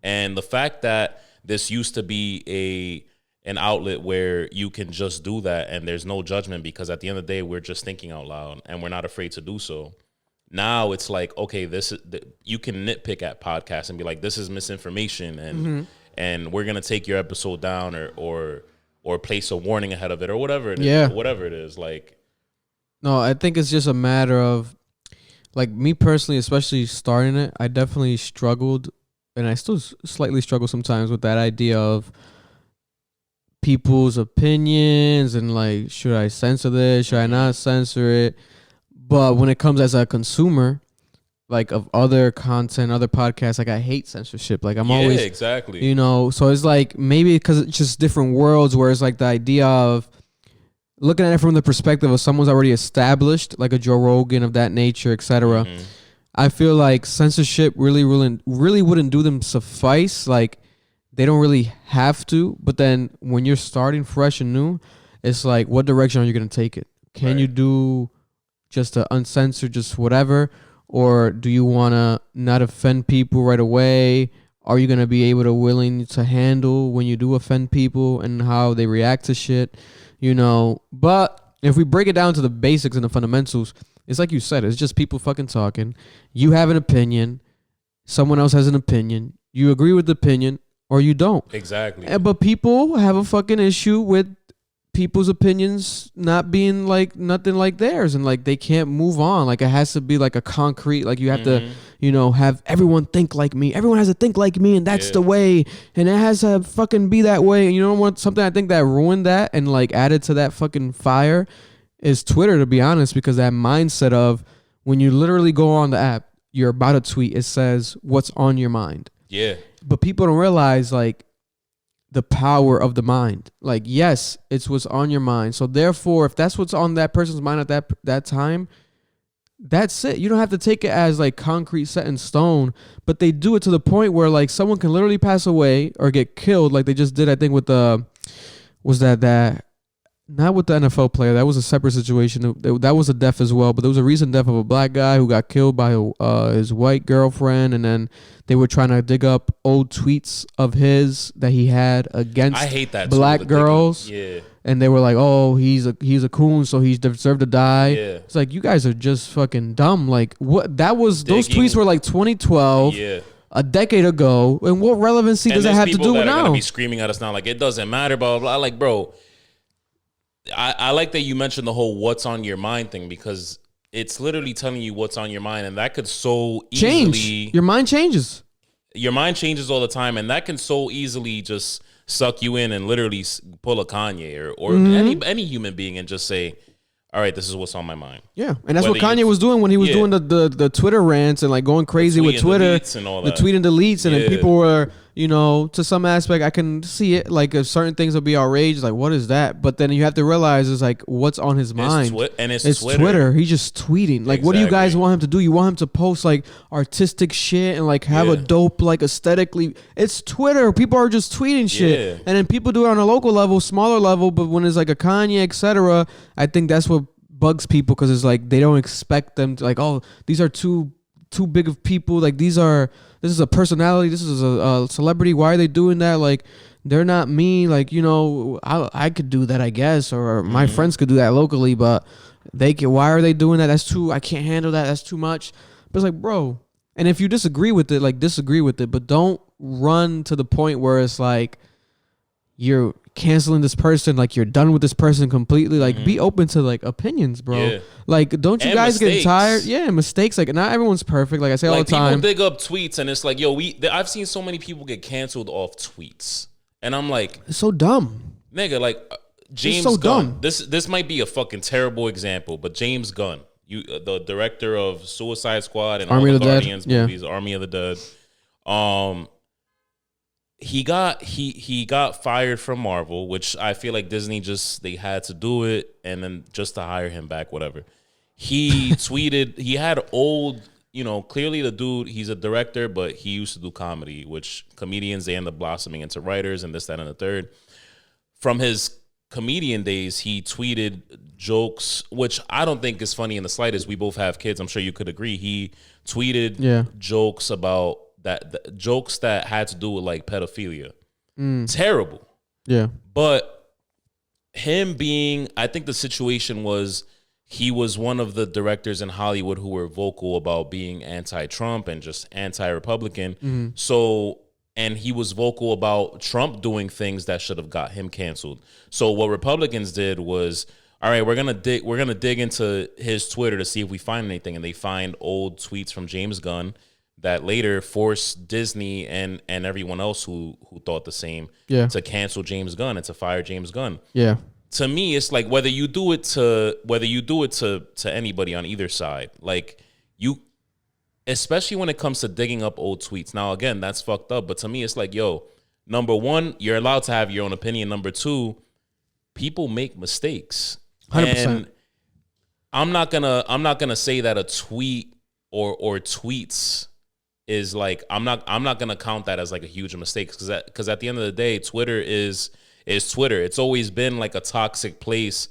And the fact that this used to be an outlet where you can just do that and there's no judgment because at the end of the day, we're just thinking out loud and we're not afraid to do so. Now it's like, okay, you can nitpick at podcasts and be like, this is misinformation and we're going to take your episode down or place a warning ahead of it or whatever it is.
Yeah.
Whatever it is.
No, I think it's just a matter of, me personally, especially starting it, I definitely struggled. And I still slightly struggle sometimes with that idea of people's opinions and should I censor this? Should I not censor it? But when it comes as a consumer, of other content, other podcasts, I hate censorship. I'm always,
exactly.
So it's maybe because it's just different worlds where it's the idea of looking at it from the perspective of someone's already established, like a Joe Rogan of that nature, etc. I feel like censorship really wouldn't do them suffice. They don't really have to. But then when you're starting fresh and new, it's what direction are you going to take it? Can you do just a uncensored, just whatever? Or do you want to not offend people right away? Are you going to be able to willing to handle when you do offend people and how they react to shit? But if we break it down to the basics and the fundamentals, it's like you said, it's just people fucking talking. You have an opinion. Someone else has an opinion. You agree with the opinion or you don't.
Exactly.
But people have a fucking issue with people's opinions not being nothing like theirs. And they can't move on. It has to be a concrete, you have to, have everyone think like me. Everyone has to think like me and that's the way. And it has to fucking be that way. And you know what? Something I think that ruined that and added to that fucking fire is Twitter, to be honest, because that mindset of when you literally go on the app, you're about to tweet, it says what's on your mind.
Yeah.
But people don't realize the power of the mind. Yes, it's what's on your mind. So therefore, if that's what's on that person's mind at that time, that's it. You don't have to take it as concrete set in stone, but they do it to the point where someone can literally pass away or get killed like they just did, I think with not with the NFL player. That was a separate situation. That was a death as well. But there was a recent death of a black guy who got killed by his white girlfriend. And then they were trying to dig up old tweets of his that he had against
I hate that
black
too,
girls.
yeah.
and they were like, "Oh, he's a coon, so he deserved to die."
Yeah.
It's like you guys are just fucking dumb. Like what? That was those
Digging-
tweets were like 2012,
Yeah.
a decade ago, and what relevancy does that
there's
have to
people
do
that
with
are
now?
gonna be screaming at us now, like it doesn't matter, blah blah blah. Like, bro, I like that you mentioned the whole "what's on your mind" thing because it's literally telling you what's on your mind, and that could so
Change.
easily
Your mind changes.
your mind changes all the time, and that can so easily just suck you in and literally pull a Kanye or any human being and just say, all right, this is what's on my mind.
Yeah, and that's what
Whether
Kanye
you-
was doing when he was
Yeah.
doing the Twitter rants and like going crazy with
tweet and
Twitter,
deletes and all
the
that.
tweet and deletes, and then
Yeah.
people were, to some aspect, I can see it. Like if certain things will be outraged, like what is that? But then you have to realize is like what's on his mind.
It's
Twitter. He's just tweeting. Like, what do you guys
Exactly.
want him to do? You want him to post like artistic shit and like have a
Yeah.
dope like aesthetically. It's Twitter. People are just tweeting shit,
Yeah.
and then people do it on a local level, smaller level. But when it's like a Kanye, etc., I think that's what bugs people because it's like they don't expect them to like, oh, these are too big of people. Like this is a personality. This is a celebrity. Why are they doing that? Like they're not me. Like I could do that, I guess, or my friends could do that locally, but they can. Why are they doing that? That's too. I can't handle that. That's too much. But it's like, bro. And if you disagree with it, like disagree with it, but don't run to the point where it's like you're canceling this person, like you're done with this person completely. Like be open to like opinions, bro.
Yeah.
Like don't you
And
guys get
mistakes.
tired? Yeah, mistakes. Like not everyone's perfect. Like I say all
Like
the time.
people dig up tweets and it's like, yo, I've seen so many people get canceled off tweets, and I'm like,
It's so dumb.
nigga, like James
so
Gunn.
dumb.
This might be a fucking terrible example, but James Gunn, the director of Suicide Squad and
Army
all
of
the
the Dead.
Guardians
Yeah.
movies, Army of the Dead. He got fired from Marvel, which I feel like Disney they had to do it, and then just to hire him back, whatever. He tweeted, he had old, clearly the dude, he's a director, but he used to do comedy, which comedians, they end up blossoming into writers and this, that, and the third. From his comedian days, he tweeted jokes, which I don't think is funny in the slightest. We both have kids. I'm sure you could agree. He tweeted jokes about jokes that had to do with like pedophilia. Terrible.
Yeah.
But I think the situation was he was one of the directors in Hollywood who were vocal about being anti-Trump and just anti-Republican. So, and he was vocal about Trump doing things that should have got him canceled. So what Republicans did was, all right, we're gonna dig into his Twitter to see if we find anything, and they find old tweets from James Gunn that later forced Disney and everyone else who thought the same to cancel James Gunn and to fire James Gunn.
Yeah.
To me, it's like whether you do it to anybody on either side, like you, especially when it comes to digging up old tweets. Now, again, that's fucked up. But to me, it's like, yo, number one, you're allowed to have your own opinion. Number two, people make mistakes.
100%.
And I'm not gonna say that a tweet or tweets is like, I'm not gonna count that as like a huge mistake because at the end of the day, Twitter is Twitter. It's always been like a toxic place.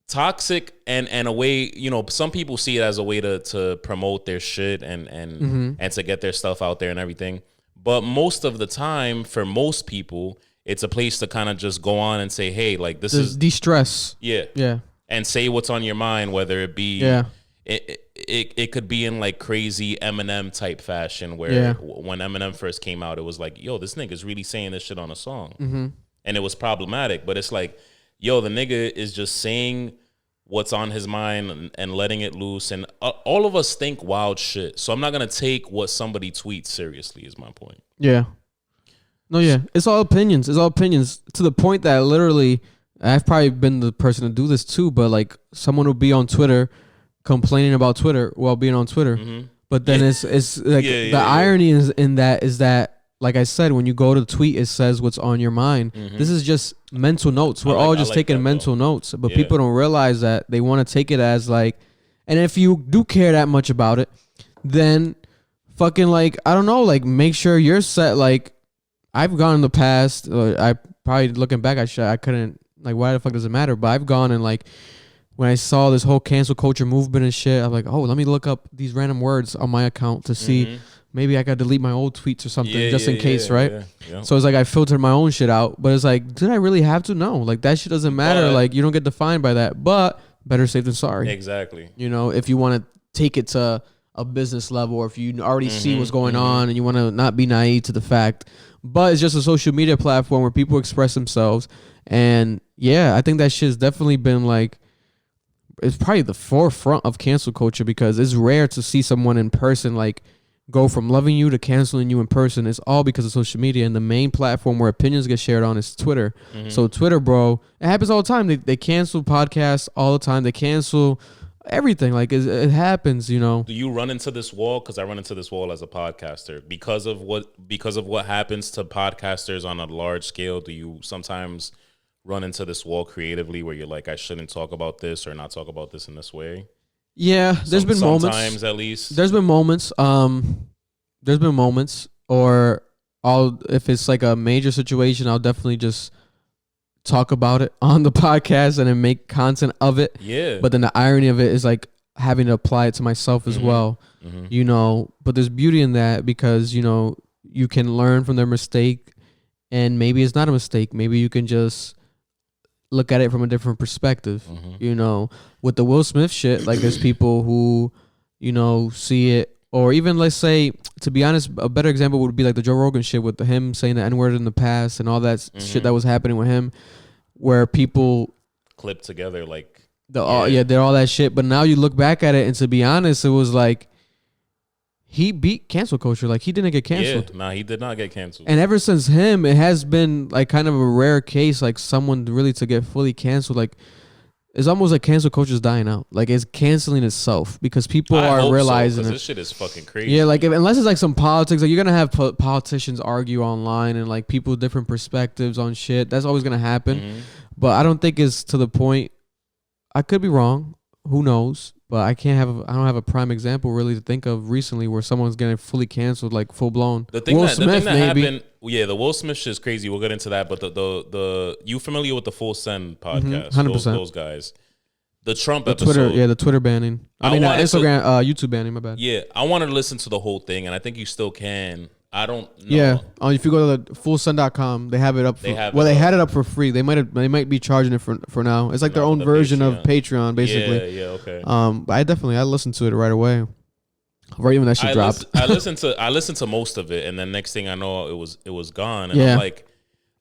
Toxic and a way, some people see it as a way to promote their shit and to get their stuff out there and everything. But most of the time, for most people, it's a place to kind of just go on and say, hey, like this is
de-stress.
Yeah. And say what's on your mind, whether it be it could be in like crazy Eminem type fashion where when Eminem first came out, it was like, yo, this nigga's really saying this shit on a song. And it was problematic, but it's like, yo, the nigga is just saying what's on his mind and letting it loose. And all of us think wild shit. So I'm not going to take what somebody tweets seriously is my point.
Yeah. No, yeah. It's all opinions. It's all opinions to the point that literally I've probably been the person to do this too, but like someone will be on Twitter complaining about Twitter while being on Twitter. But then it's like the irony is in that is that, like I said, when you go to the tweet, it says what's on your mind. This is just mental notes. We're all just taking mental notes, but people don't realize that they want to take it as like, and if you do care that much about it, then fucking like, I don't know, like make sure you're set. Like I've gone in the past, I probably looking back, I couldn't, like, why the fuck does it matter? But I've gone and like, when I saw this whole cancel culture movement and shit, I'm like, oh, let me look up these random words on my account to see maybe I got to delete my old tweets or something just in case, right?
Yeah.
So it's like I filtered my own shit out, but it's like, did I really have to? No, like that shit doesn't matter.
But,
like you don't get defined by that, but better safe than sorry.
Exactly.
You know, if you want to take it to a business level, or if you already see what's going on and you want to not be naive to the fact, but it's just a social media platform where people express themselves. And yeah, I think that shit's definitely been like, it's probably the forefront of cancel culture, because it's rare to see someone in person like go from loving you to canceling you in person. It's all because of social media, and the main platform where opinions get shared on is Twitter. So Twitter, bro, it happens all the time. They cancel podcasts all the time. They cancel everything. Like it happens, you know.
Do you run into this wall? Because I run into this wall as a podcaster because of what happens to podcasters on a large scale. Do you sometimes run into this wall creatively where you're like, I shouldn't talk about this or not talk about this in this way?
Yeah, there's been moments.
Sometimes, at least.
There's been moments. There's been moments, or if it's like a major situation, I'll definitely just talk about it on the podcast and then make content of it.
Yeah.
But then the irony of it is like having to apply it to myself as well. You know, but there's beauty in that, because, you know, you can learn from their mistake, and maybe it's not a mistake. Maybe you can just look at it from a different perspective. You know, with the Will Smith shit, like there's people who, you know, see it, or even, let's say, to be honest, a better example would be like the Joe Rogan shit with him saying the N-word in the past and all that shit that was happening with him, where people
clip together like
they're all that shit. But now you look back at it, and to be honest, it was like he beat cancel culture. Like he didn't get canceled.
Yeah, nah, he did not get canceled.
And ever since him, it has been like kind of a rare case, like someone really to get fully canceled. Like it's almost like cancel culture is dying out. Like it's canceling itself, because people are realizing
this shit is fucking crazy.
Yeah, like unless it's like some politics, like you're gonna have politicians argue online and like people with different perspectives on shit. That's always gonna happen. But I don't think it's to the point. I could be wrong. Who knows? But I don't have a prime example really to think of recently where someone's getting fully canceled, like full blown.
The thing that happened, the Will Smith shit is crazy. We'll get into that. But the you familiar with the Full Send podcast?
100%.
Those guys. The Trump episode.
Twitter, the Twitter banning. Instagram, YouTube banning. My bad.
Yeah, I wanted to listen to the whole thing, and I think you still can. I don't know.
Yeah, if you go to the fullsend.com, they have it up. They had it up for free. They might be charging it for now. It's like their own version of Patreon, basically.
Yeah, okay.
But I listened to it right away. Right when that shit dropped.
I listened to most of it, and then next thing I know, it was gone. And I'm like,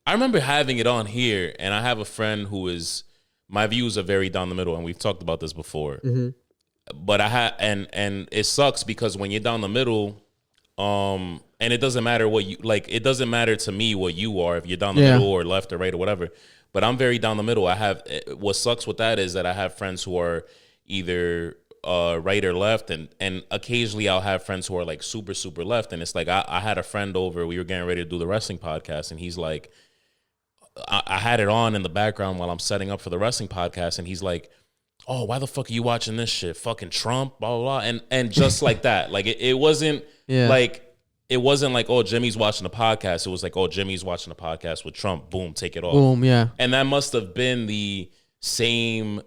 I remember having it on here, and I have a friend who is, my views are very down the middle, and we've talked about this before. But and it sucks because when you're down the middle, and it doesn't matter what you like. It doesn't matter to me what you are, if you're down the middle or left or right or whatever. But I'm very down the middle. What sucks with that is that I have friends who are either right or left, and occasionally I'll have friends who are like super super left. And it's like I had a friend over. We were getting ready to do the wrestling podcast, and he's like, I had it on in the background while I'm setting up for the wrestling podcast, and he's like, "Oh, why the fuck are you watching this shit? Fucking Trump, blah blah blah." And just like that, like it wasn't like. It wasn't like, oh, Jimmy's watching a podcast. It was like, oh, Jimmy's watching a podcast with Trump. Boom, take it off.
Boom, yeah.
And that must have been the same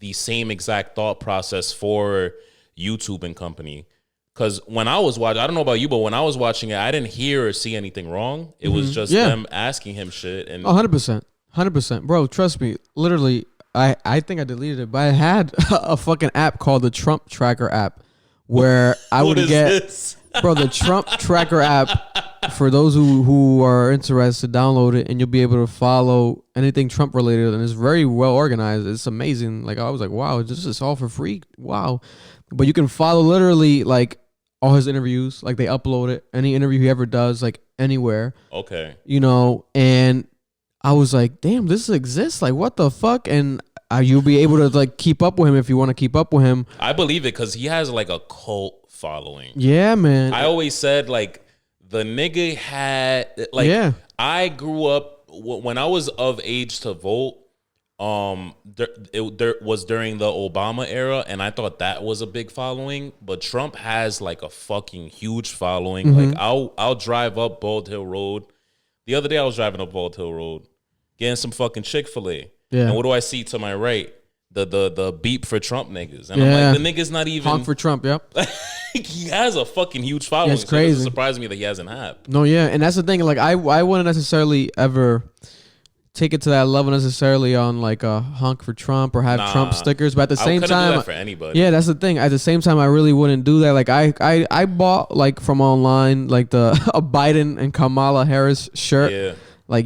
exact thought process for YouTube and company. Because when I was watching, I don't know about you, but when I was watching it, I didn't hear or see anything wrong. It was just them asking him shit. And
100%. 100%. Bro, trust me. Literally, I think I deleted it, but I had a fucking app called the Trump Tracker app where I would get... This? Bro, the Trump Tracker app, for those who are interested, download it, and you'll be able to follow anything Trump related, and it's very well organized. It's amazing. Like, I was like, wow, this is all for free. Wow. But you can follow literally like all his interviews. Like, they upload it, any interview he ever does, like anywhere.
Okay.
You know, and I was like, damn, this exists. Like, what the fuck? And you'll be able to like keep up with him if you want to keep up with him.
I believe it because he has like a cult following.
Yeah, man.
I always said like the nigga had like I grew up when I was of age to vote. There was during the Obama era, and I thought that was a big following. But Trump has like a fucking huge following. Like I'll drive up Bald Hill Road. The other day I was driving up Bald Hill Road, getting some fucking Chick-fil-A. Yeah. And what do I see to my right? the beep for Trump niggas, and I'm like, the nigga's not even
honk for Trump. Yep.
He has a fucking huge following.
It's crazy.
So it doesn't surprise me that he hasn't had.
No, yeah, and that's the thing. Like, I wouldn't necessarily ever take it to that level necessarily on like a honk for Trump or have Trump stickers, but at the same time,
do that for anybody.
Yeah, that's the thing. At the same time, I really wouldn't do that. Like, I bought like from online like a Biden and Kamala Harris shirt.
Yeah.
Like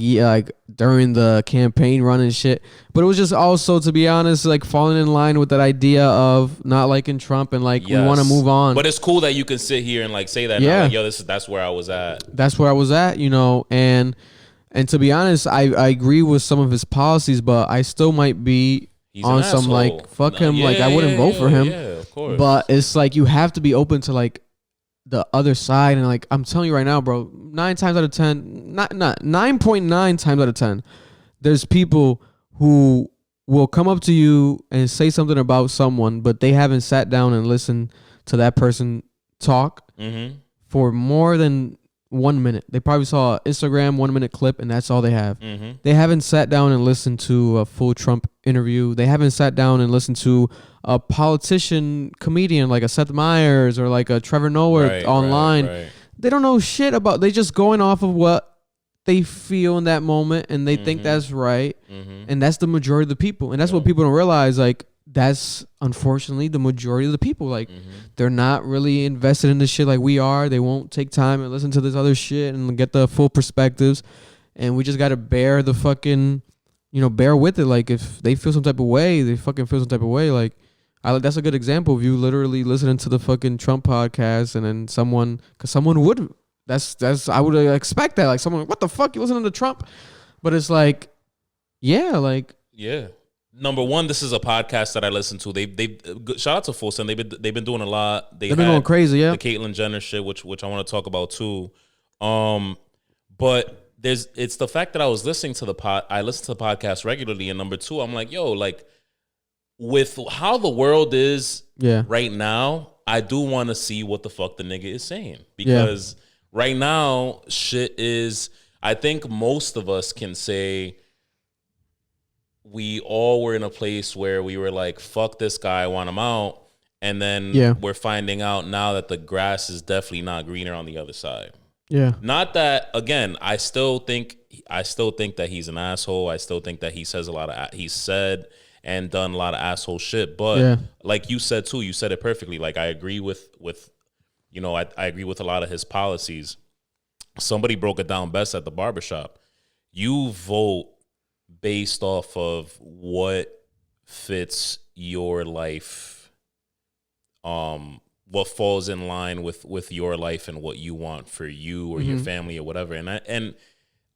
during the campaign run and shit. But it was just also, to be honest, like falling in line with that idea of not liking Trump and like we want to move on.
But it's cool that you can sit here and like say that.
Yeah.
Now, like, yo, that's where I was at.
That's where I was at, you know. And to be honest, I agree with some of his policies, but I still might be on some like fuck him. Like I wouldn't vote for him.
Yeah, of course.
But it's like you have to be open to like the other side, and like I'm telling you right now, bro, 9 times out of 10, not 9.9 times out of 10, there's people who will come up to you and say something about someone, but they haven't sat down and listened to that person talk for more than 1 minute. They probably saw an Instagram 1 minute clip, and that's all they have. They haven't sat down and listened to a full Trump interview. They haven't sat down and listened to a politician comedian like a Seth Meyers or like a Trevor Noah online. Right. They don't know shit about. They just going off of what they feel in that moment, and they think that's right, and that's the majority of the people, and that's what people don't realize. Like that's unfortunately the majority of the people. Like they're not really invested in this shit like we are. They won't take time and listen to this other shit and get the full perspectives, and we just got to bear the fucking, bear with it. Like if they feel some type of way, they fucking feel some type of way. Like that's a good example of you literally listening to the fucking Trump podcast, and then someone would. That's I would expect that, like someone, what the fuck, you listening to Trump? But it's like, yeah.
Number one, this is a podcast that I listen to. They shout out to Full Send. They've been doing a lot. They've been
going crazy. Yeah,
the Caitlyn Jenner shit, which I want to talk about too. But it's the fact that I was listening to I listen to the podcast regularly, and number two, I'm like, yo, like with how the world is right now, I do want to see what the fuck the nigga is saying, because right now shit is, I think most of us can say we all were in a place where we were like, fuck this guy, I want him out. And then we're finding out now that the grass is definitely not greener on the other side. Yeah. Not that, again, I still think that he's an asshole. I still think that he said and done a lot of asshole shit. But like you said too, you said it perfectly. Like I agree with I agree with a lot of his policies. Somebody broke it down best at the barbershop. You vote based off of what fits your life, what falls in line with your life and what you want for you or your family or whatever. And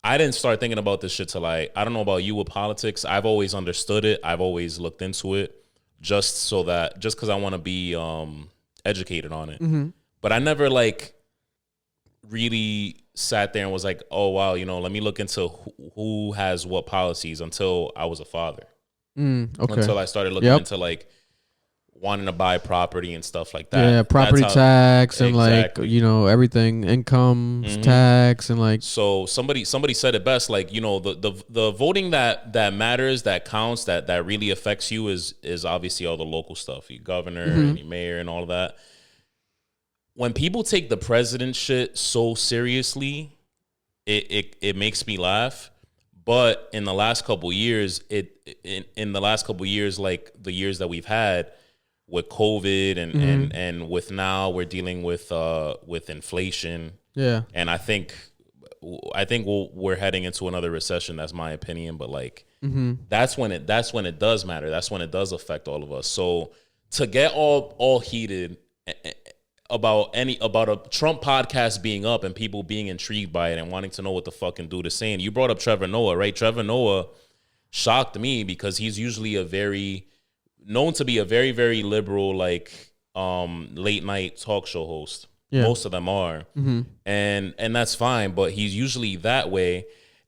I didn't start thinking about this shit till I don't know about you with politics. I've always understood it. I've always looked into it just because I want to be educated on it. But I never like really sat there and was like, oh wow, let me look into who has what policies until I was a father. Until I started looking into like wanting to buy property and stuff like that. Yeah,
property tax and like everything, income tax and like.
So somebody said it best, like the voting that matters, that counts, that really affects you is obviously all the local stuff, your governor and your mayor and all of that. When people take the president shit so seriously, it makes me laugh. But in the last couple years, like the years that we've had with COVID and with now we're dealing with inflation. Yeah. And I think we're heading into another recession. That's my opinion. But like that's when it does matter. That's when it does affect all of us. So to get all heated about a Trump podcast being up and people being intrigued by it and wanting to know what the fucking dude is saying. You brought up Trevor Noah, right? Trevor Noah shocked me because he's usually known to be a very, very liberal, like late night talk show host. Yeah. Most of them are. And that's fine, but he's usually that way.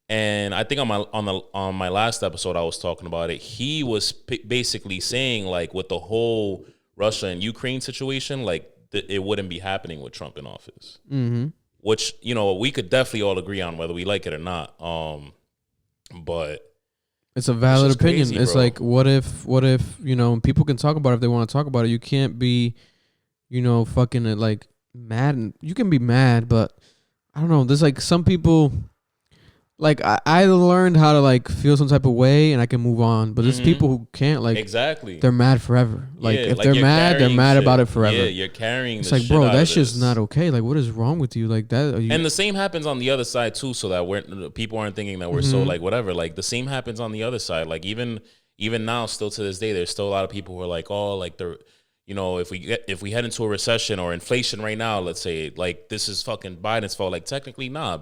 And I think on my last episode I was talking about it. He was basically saying like with the whole Russia and Ukraine situation, like it wouldn't be happening with Trump in office, which we could definitely all agree on whether we like it or not. But
It's a valid
just
opinion.
crazy,
It's
bro.
like, what if, people can talk about it if they want to talk about it. You can't be, fucking like mad. And you can be mad, but I don't know. There's like some people, like I learned how to like feel some type of way and I can move on. But there's people who can't, like,
exactly.
they're mad forever. Like
Yeah,
if
like
they're
you're
mad
carrying
about
shit.
it forever.
Yeah, you're carrying.
It's
the
like,
shit
bro,
out
that's
of
just
this.
not okay. Like, what is wrong with you? Like that.
And the same happens on the other side too, so that people aren't thinking that we're so like whatever. Like the same happens on the other side. Like even now, still to this day, there's still a lot of people who are like, oh, like they're, if we head into a recession or inflation right now, let's say, like this is fucking Biden's fault. Like technically, nah.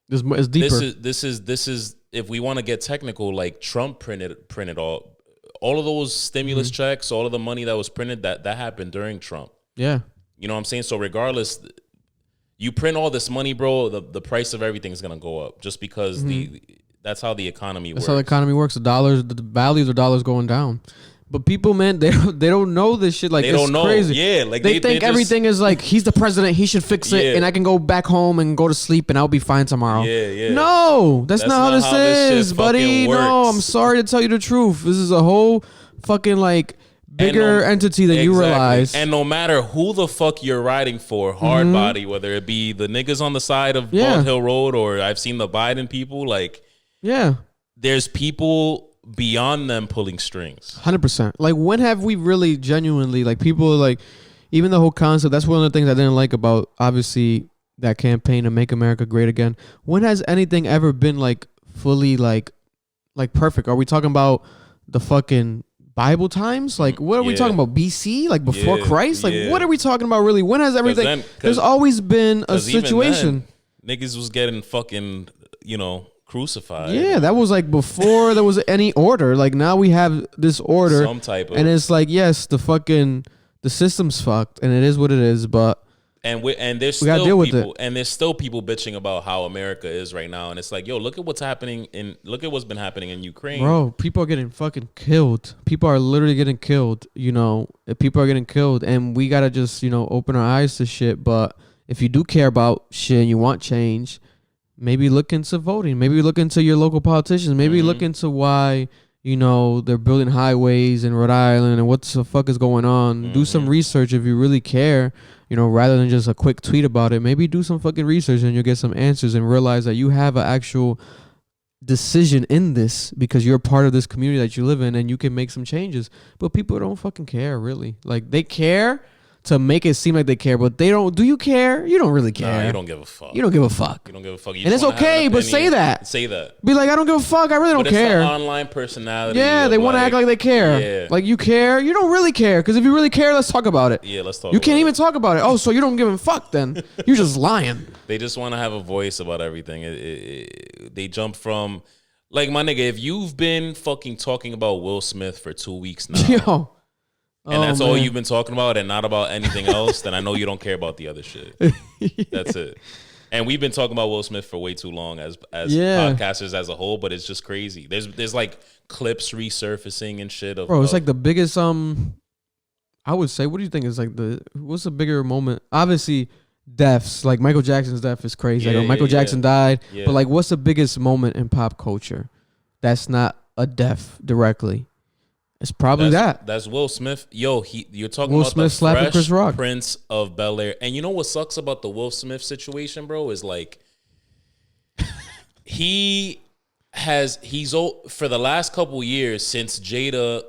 It's deeper.
This is if we want to get technical, like Trump printed all of those stimulus checks, all of the money that was printed, that happened during Trump.
Yeah.
You know what I'm saying? So regardless, you print all this money, bro, the price of everything is gonna go up just because that's how the economy works.
That's how the economy works. The value of the dollar's going down. But people, man, they don't know this shit. Like,
They
it's
don't know.
crazy.
Yeah, like
they
they
think
just-
everything is like, he's the president, he should fix it,
Yeah.
and I can go back home and go to sleep and I'll be fine tomorrow.
Yeah, yeah.
No, that's not how this is,
shit
buddy.
fucking
No,
works.
I'm sorry to tell you the truth. This is a whole fucking like bigger entity than you
Exactly.
realize.
And no matter who the fuck you're riding for, hard body, whether it be the niggas on the side of
Yeah.
Bald Hill Road or I've seen the Biden people, like
Yeah.
there's people beyond them pulling strings.
100%. Like, when have we really genuinely, like, people like, even the whole concept, that's one of the things I didn't like about, obviously, that campaign to make America great again. When has anything ever been like fully like perfect? Are we talking about the fucking Bible times? Like, what are we
Yeah.
talking about? BC? Like before
Yeah,
Christ? Like,
yeah.
what are we talking about really? When has everything?
then-
There's
'cause-
always been a
'Cause even
situation.
then, niggas was getting fucking, crucified.
Yeah, that was like before there was any order. Like, now we have this order.
Some type of
And it's like, yes, the system's fucked and it is what it is, but
and there's
we gotta
still
deal with
people
it.
and there's still people bitching about how America is right now. And it's like, yo, look at what's been happening in Ukraine.
bro, people are getting fucking killed. People are literally getting killed, People are getting killed and we gotta just, open our eyes to shit. But if you do care about shit and you want change, maybe look into voting. Maybe look into your local politicians. Maybe look into why, they're building highways in Rhode Island and what the fuck is going on. Do some research if you really care, rather than just a quick tweet about it. Maybe do some fucking research and you'll get some answers and realize that you have an actual decision in this because you're a part of this community that you live in and you can make some changes. But people don't fucking care, really. Like, they care to make it seem like they care, but they don't. Do you care? You don't really care.
Nah, you don't give a fuck.
You don't give a fuck.
You don't give a fuck.
And it's okay, but say that.
Say that.
Be like, I don't give a fuck. I really don't
But it's
care.
the online personality.
Yeah,
of
they want to act like they care.
Yeah.
Like, you care. You don't really care. Because if you really care, let's talk about it.
Yeah, let's talk.
You can't
about
even
it.
talk about it. Oh, so you don't give a fuck then? You're just lying.
They just want to have a voice about everything. They jump from, like, my nigga, if you've been fucking talking about Will Smith for 2 weeks now,
Yo.
and that's
Oh,
all
man.
you've been talking about and not about anything else, then I know you don't care about the other shit. That's it. And we've been talking about Will Smith for way too long as
Yeah.
podcasters as a whole, but it's just crazy. There's like clips resurfacing and shit of
Bro, it's
of-
like the biggest, I would say, what do you think is like what's the bigger moment? Obviously, deaths. Like, Michael Jackson's death is crazy.
Yeah,
Michael
yeah,
Jackson
yeah.
died.
Yeah.
But, like, what's the biggest moment in pop culture that's not a death directly? It's probably that.
That's Will Smith. Yo, you're talking
Will
about
Smith
the
slapping
Fresh
Chris Rock.
Prince of Bel-Air. And you know what sucks about the Will Smith situation, bro, is like he's for the last couple years since Jada,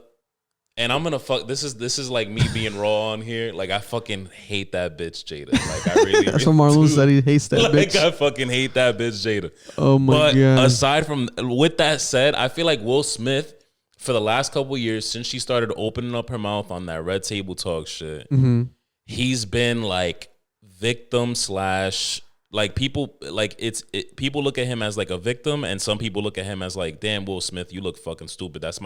and I'm gonna this is like me being raw on here. Like, I fucking hate that bitch Jada. Like, I really
That's what Marlon
do.
said. He hates that
Like,
bitch.
I fucking hate that bitch Jada.
Oh, my
But
God.
aside from, with that said, I feel like Will Smith, for the last couple years, since she started opening up her mouth on that Red Table Talk shit, he's been like victim slash, like, people, like, people look at him as like a victim, and some people look at him as like, damn, Will Smith, you look fucking stupid. That's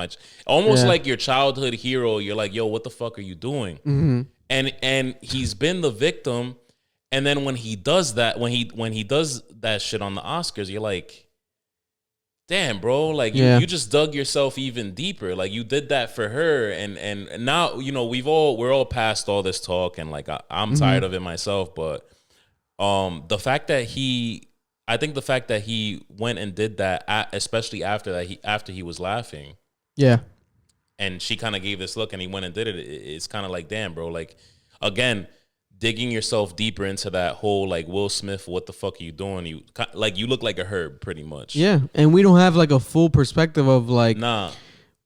almost
Yeah.
like your childhood hero. You're like, yo, what the fuck are you doing? And he's been the victim. And then when he does that, when he does that shit on the Oscars, you're like, damn, bro, like, you just dug yourself even deeper. Like, you did that for her, and now, we're all past all this talk, and like, I'm tired of it myself. But the fact that I think the fact that he went and did that, especially after he was laughing,
Yeah.
and she kind of gave this look, and he went and did it. It's kind of like, damn, bro. Like, again, digging yourself deeper into that whole like Will Smith, what the fuck are you doing? You look like a herb, pretty much.
Yeah, and we don't have like a full perspective of like,
Nah.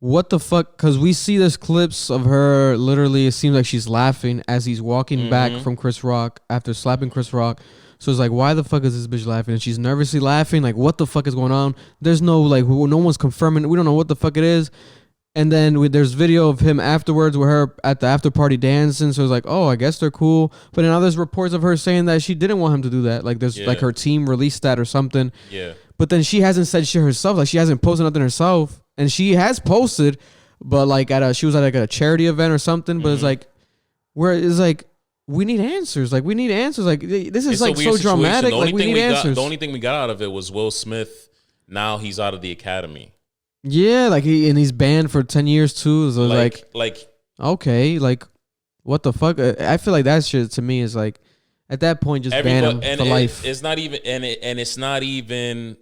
what the fuck? Because we see this clips of her. Literally, it seems like she's laughing as he's walking back from Chris Rock after slapping Chris Rock. So it's like, why the fuck is this bitch laughing? And she's nervously laughing. Like, what the fuck is going on? There's no like, no one's confirming. We don't know what the fuck it is. And then there's video of him afterwards with her at the after party dancing. So it's like, oh, I guess they're cool. But now there's reports of her saying that she didn't want him to do that. Like there's like her team released that or something.
Yeah.
But then she hasn't said shit herself. Like she hasn't posted nothing herself. And she has posted, but like she was at like a charity event or something. But it's like, we need answers. Like we need answers. Like this is like so dramatic. Like we need answers.
The only thing we got out of it was Will Smith. Now he's out of the academy.
Yeah, like he's banned for 10 years too. So like okay, like what the fuck? I feel like that shit to me is like at that point just ban him for life.
It's not even it's not even.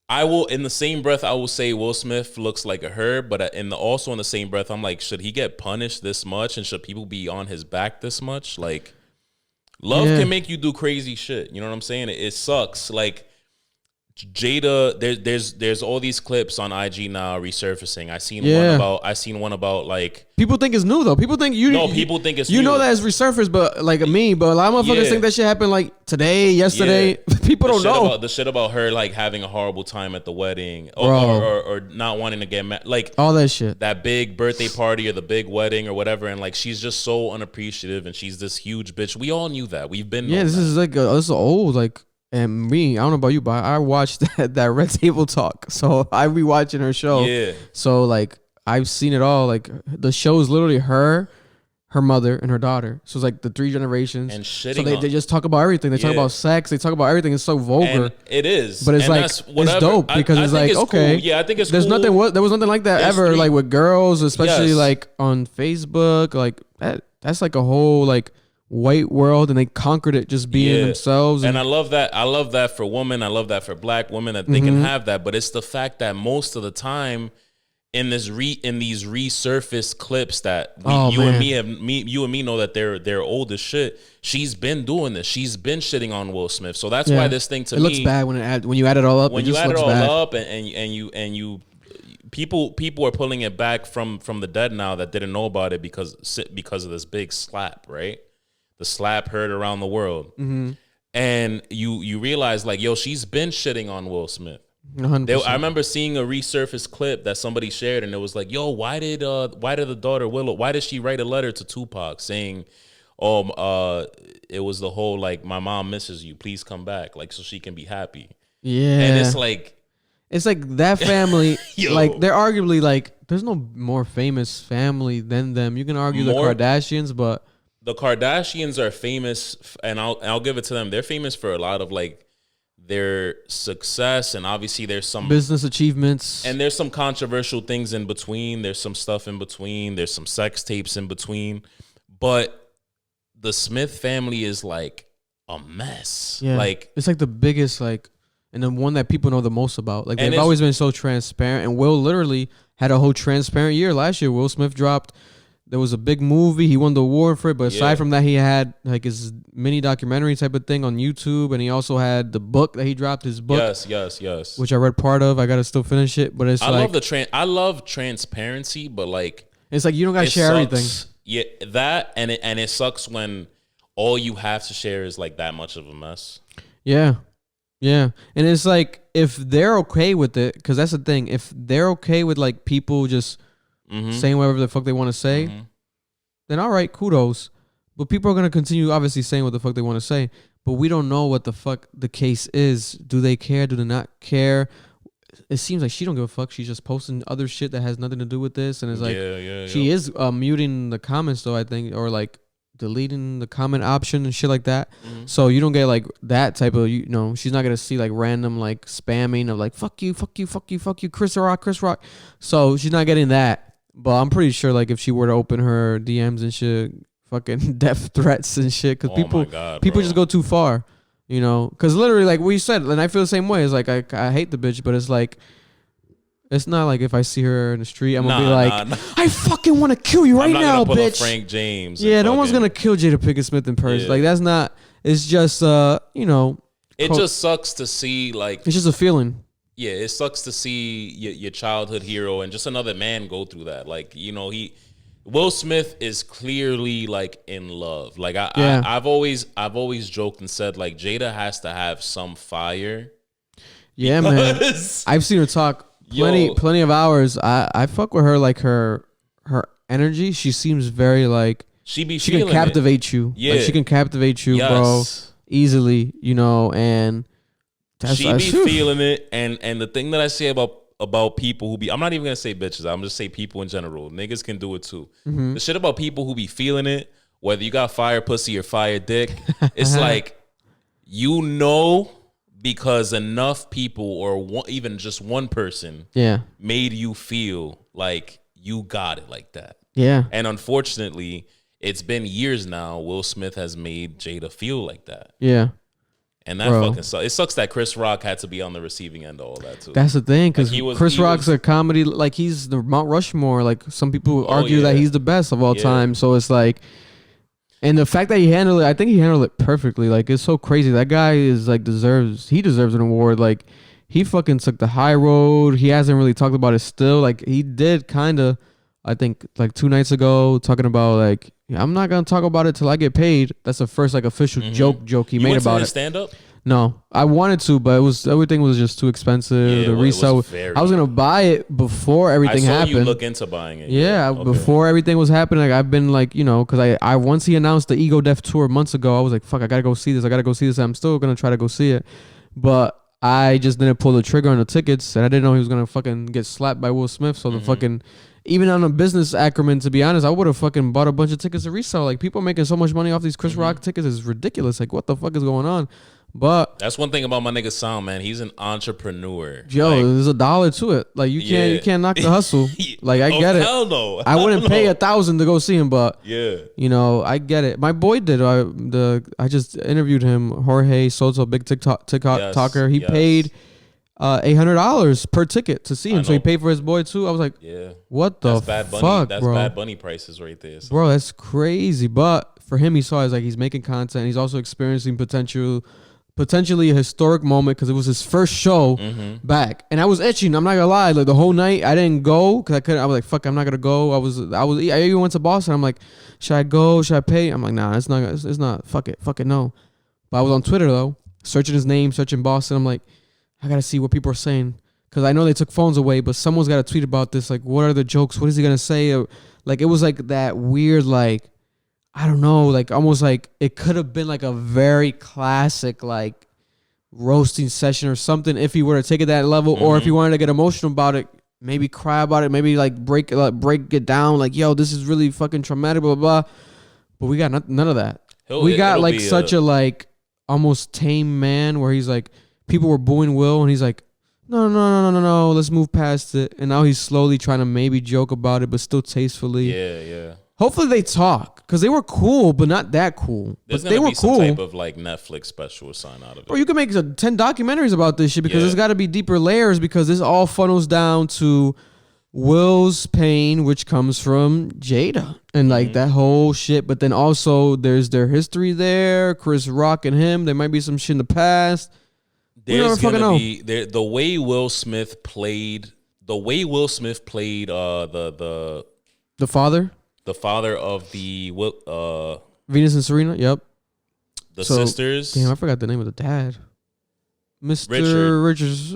I will in the same breath I will say Will Smith looks like a herb, but also in the same breath I'm like, should he get punished this much and should people be on his back this much? Like love can make you do crazy shit. You know what I'm saying? It sucks. Like Jada, there's all these clips on IG now resurfacing. I seen one about like
people think it's new though. People think
people think it's new.
You know that it's resurfaced, but like me, but a lot of motherfuckers think that shit happened like today, yesterday. Yeah. People don't know
the shit about her like having a horrible time at the wedding or not wanting to get married, like
all that shit.
That big birthday party or the big wedding or whatever, and like she's just so unappreciative and she's this huge bitch. We all knew that. We've been
this is like this is old like. And me, I don't know about you, but I watched that Red Table Talk. So I be watching her show. Yeah. So like I've seen it all. Like the show is literally her mother, and her daughter. So it's like the 3 generations.
And shitting.
So they just talk about everything. They talk about sex. They talk about everything. It's so vulgar.
And it is.
But it's like it's dope because it's like okay.
Cool. Yeah, I think it's
there's
cool.
There was nothing like that ever. Like with girls, especially like on Facebook. Like that's like a whole like white world, and they conquered it just being themselves.
And I love that. I love that for women. I love that for black women that they can have that. But it's the fact that most of the time in these resurfaced clips that you and me know that they're old as shit. She's been doing this. She's been shitting on Will Smith. So that's why this thing to me
looks bad when you add it all up.
When you add it all up and you people are pulling it back from the dead now that didn't know about it because of this big slap, right? The slap heard around the world. And you realize like, yo, she's been shitting on Will Smith. I remember seeing a resurfaced clip that somebody shared, and it was like, yo, why did the daughter Willow, why did she write a letter to Tupac saying, it was the whole like, my mom misses you, please come back, like so she can be happy.
Yeah.
And it's like
that family, like they're arguably like, there's no more famous family than them. You can argue the Kardashians, but
the Kardashians are famous, and I'll give it to them. They're famous for a lot of like their success, and obviously there's some
business achievements,
and there's some controversial things in between. There's some stuff in between. There's some sex tapes in between, but the Smith family is like a mess.
Yeah,
like
it's like the biggest like, and the one that people know the most about. Like they've always been so transparent, and Will literally had a whole transparent year last year. Will Smith dropped. There was a big movie. He won the award for it. But aside from that, he had like his mini documentary type of thing on YouTube. And he also had the book that he dropped, his book.
Yes.
Which I read part of. I got to still finish it. But
I love transparency, but like.
It's like you don't got to share everything.
Yeah, that. And it sucks when all you have to share is like that much of a mess.
Yeah. Yeah. And it's like if they're okay with it, because that's the thing. If they're okay with like people just saying whatever the fuck they want to say, then all right, kudos. But people are going to continue obviously saying what the fuck they want to say. But we don't know what the fuck the case is. Do they care? Do they not care? It seems like she don't give a fuck. She's just posting other shit that has nothing to do with this. And it's like, she is muting the comments though, I think, or like deleting the comment option and shit like that. So you don't get like that type of, she's not going to see like random like spamming of like, fuck you, Chris Rock. So she's not getting that. But I'm pretty sure, like, if she were to open her DMs and shit, fucking death threats and shit, because people just go too far. You know, because literally, like we said, and I feel the same way. It's like I hate the bitch, but it's like it's not like if I see her in the street, I'm gonna be like, I fucking want to kill you right now,
pull
bitch.
A Frank James.
Yeah, no one's gonna kill Jada Pinkett Smith in person.
Yeah.
Like that's not. It's just you know.
It just sucks to see like.
It's just a feeling.
Yeah, it sucks to see your childhood hero and just another man go through that. Like, you know, Will Smith is clearly like in love. Like I've always joked and said like Jada has to have some fire.
Yeah, man. I've seen her talk plenty of hours. I fuck with her, like her energy. She seems very like she can captivate you. Yeah, like, she can captivate you, bro, easily. You know, and.
She be feeling it, and the thing that I say about people who be, I'm not even gonna say bitches, I'm just say people in general. Niggas can do it too. Mm-hmm. The shit about people who be feeling it, whether you got fire pussy or fire dick, it's like, you know, because enough people or even just one person made you feel like you got it like that. Yeah. And unfortunately, it's been years now, Will Smith has made Jada feel like that. Yeah. And that fucking sucks. It sucks that Chris Rock had to be on the receiving end of all that too.
That's the thing, because like Chris Rock's a comedy, like he's the Mount Rushmore. Like some people argue that he's the best of all time. So it's like, and the fact that he handled it, I think he handled it perfectly. Like it's so crazy. That guy is like deserves an award. Like he fucking took the high road. He hasn't really talked about it still. Like he did kind of, I think like 2 nights ago, talking about like, I'm not gonna talk about it till I get paid. That's the first like official joke he made about it.
Stand up?
No, I wanted to, but everything was just too expensive. The resale, I was gonna buy it before everything happened.
You look into buying it.
Yeah, before everything was happening, like I've been like, you know, because I once he announced the Ego Death tour months ago, I was like, fuck, I gotta go see this. I'm still gonna try to go see it, but I just didn't pull the trigger on the tickets, and I didn't know he was gonna fucking get slapped by Will Smith. So the fucking. Even on a business acumen, to be honest, I would have fucking bought a bunch of tickets to resell. Like, people making so much money off these Chris Rock tickets is ridiculous. Like, what the fuck is going on? But
that's one thing about my nigga Sound, man. He's an entrepreneur.
Yo, like, there's $1 to it. Like, you can't knock the hustle. Like, I get it.
Hell no.
I wouldn't pay $1,000 to go see him, but you know, I get it. My boy did. I just interviewed him, Jorge Soto, big TikTok talker. He paid $800 per ticket to see him, so he paid for his boy too. I was like, what the fuck, bro?
That's Bad Bunny prices right there, so.
Bro. That's crazy. But for him, he saw it like he's making content. He's also experiencing potentially a historic moment because it was his first show back, and I was itching. I'm not gonna lie, like the whole night I didn't go because I couldn't. I was like, fuck, I'm not gonna go. I even went to Boston. I'm like, should I go? Should I pay? I'm like, nah, it's not. Fuck it, no. But I was on Twitter though, searching his name, searching Boston. I'm like, I gotta see what people are saying because I know they took phones away, but someone's got to tweet about this. Like, what are the jokes? What is he gonna say? Like, it was like that weird, like, I don't know, like almost like it could have been like a very classic like roasting session or something if he were to take it that level, or if he wanted to get emotional about it, maybe cry about it, maybe like break it down, like, yo, this is really fucking traumatic, blah blah blah. But we got none of that. We got like such a like almost tame man where he's like. People were booing Will, and he's like, no, let's move past it. And now he's slowly trying to maybe joke about it, but still tastefully. Yeah. Hopefully they talk, because they were cool, but not that cool.
There's
but they were
some
cool.
type of like Netflix special or sign out of it.
Or you can make 10 documentaries about this shit, because there's got to be deeper layers, because this all funnels down to Will's pain, which comes from Jada and like that whole shit. But then also there's their history there, Chris Rock and him. There might be some shit in the past.
There's gonna be the way Will Smith played the father of the
Venus and Serena. Yep.
The sisters.
Damn, I forgot the name of the dad. Mr. Richards,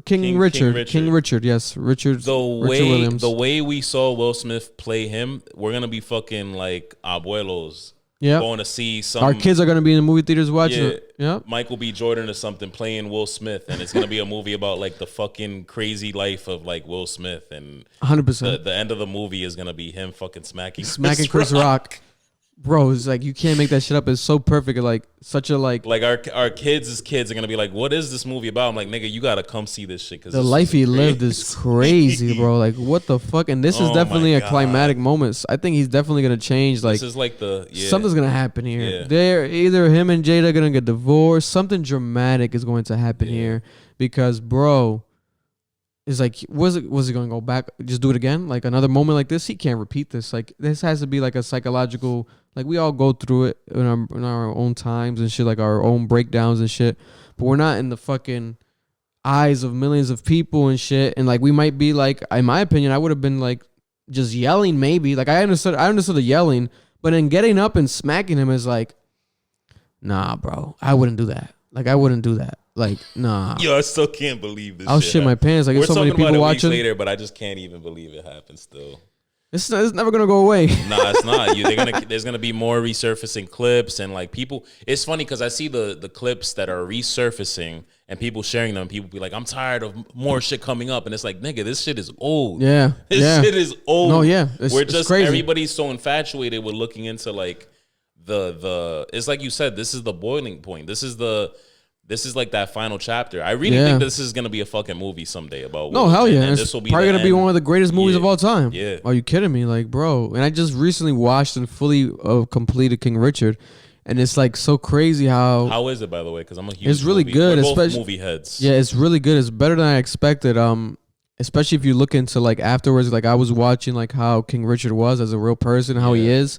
King Richard. Yes, Richard. Williams.
The way we saw Will Smith play him, we're gonna be fucking like abuelos.
Yeah,
going to see some.
Our kids are going to be in the movie theaters watching it. Yeah,
Michael B. Jordan or something playing Will Smith, and it's going to be a movie about like the fucking crazy life of like Will Smith, and
100%.
The end of the movie is going to be him fucking smacking
Chris Rock. bro, it's like you can't make that shit up. It's so perfect. Like such a like
our kids' kids are gonna be like, what is this movie about? I'm like, nigga, you gotta come see this shit because
the life he lived is crazy, bro. Like what the fuck? And this is
Oh
definitely
my
a
God.
climatic moment. I think he's definitely gonna change. Like
this is like
something's gonna happen here.
Yeah.
They're either him and Jada gonna get divorced. Something dramatic is going to happen here because, bro, it's like was it gonna go back? Just do it again? Like another moment like this? He can't repeat this. Like this has to be like a psychological. Like we all go through it in our own times and shit, like our own breakdowns and shit. But we're not in the fucking eyes of millions of people and shit. And like we might be like, in my opinion, I would have been like just yelling maybe. Like I understood the yelling, but then getting up and smacking him is like, nah, bro, I wouldn't do that. Like I wouldn't do that. Like nah.
Yo, I still can't believe this.
I'll shit my pants. Like
We're
there's so many
talking about
people
it weeks
watching.
later, but I just can't even believe it happened still.
It's never gonna go away.
Nah, it's not. There's gonna be more resurfacing clips and like people. It's funny because I see the clips that are resurfacing and people sharing them. People be like, "I'm tired of more shit coming up," and it's like, nigga, this shit is old.
Yeah,
This shit is old.
No, yeah,
we're
it's
just
crazy.
everybody's so infatuated with looking into like the. It's like you said, this is the boiling point. This is like that final chapter. I really think this is gonna be a fucking movie someday about.
No,
Will.
hell yeah.
And
It's
this will be
probably
the
gonna be
end.
one of the greatest movies
Yeah.
of all time.
Yeah.
Are you kidding me? Like, bro. And I just recently watched and fully completed King Richard, and it's like so crazy
How is it, by the way? Because I'm a huge.
It's really
movie.
good,
We're both
especially
movie heads.
Yeah, it's really good. It's better than I expected. Especially if you look into like afterwards, like I was watching like how King Richard was as a real person, how he is,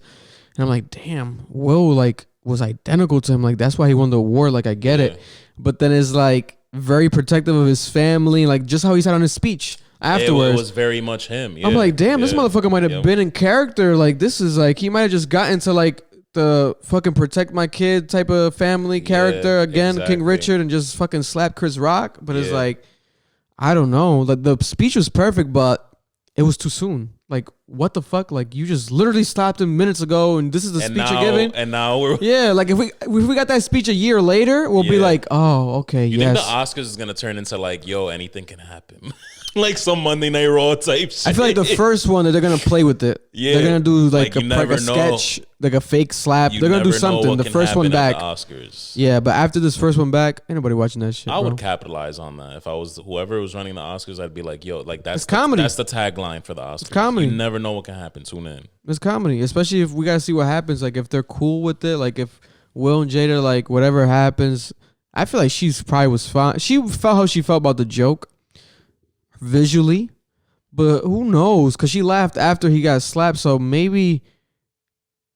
and I'm like, damn, Will like was identical to him. Like that's why he won the award. Like I get it, but then it's like very protective of his family, like just how he said on his speech afterwards.
It was very much him. Yeah.
I'm like, damn, this
Yeah.
motherfucker might have been in character. Like this is like he might have just got into like the fucking protect my kid type of family character again,
exactly.
King Richard, and just fucking slap Chris Rock. But it's like, I don't know. Like the speech was perfect, but it was too soon. Like what the fuck? Like you just literally stopped him minutes ago, and this is the speech you're giving.
And now we're.
Yeah, like if we got that speech a year later, we'll be like, oh, okay,
You
yes.
think the Oscars is gonna turn into like, yo, anything can happen, like some Monday Night Raw type shit?
I feel like the first one that they're gonna play with it.
Yeah.
They're gonna do like
Like, you never
a
know.
sketch, like a fake slap.
You
They're gonna do
never know
something.
what
The
can
first one
happen at
back.
the Oscars.
Yeah, but after this first one back, ain't nobody watching that shit.
I
bro.
would capitalize on that if I was whoever was running the Oscars. I'd be like, yo, like that's
It's comedy.
That's the tagline for the Oscars.
comedy.
You never know what can happen. Tune in.
It's comedy, especially if we gotta see what happens. Like if they're cool with it, like if Will and Jada, like whatever happens, I feel like she's probably was fine. She felt how she felt about the joke visually, but who knows? Cause she laughed after he got slapped, so maybe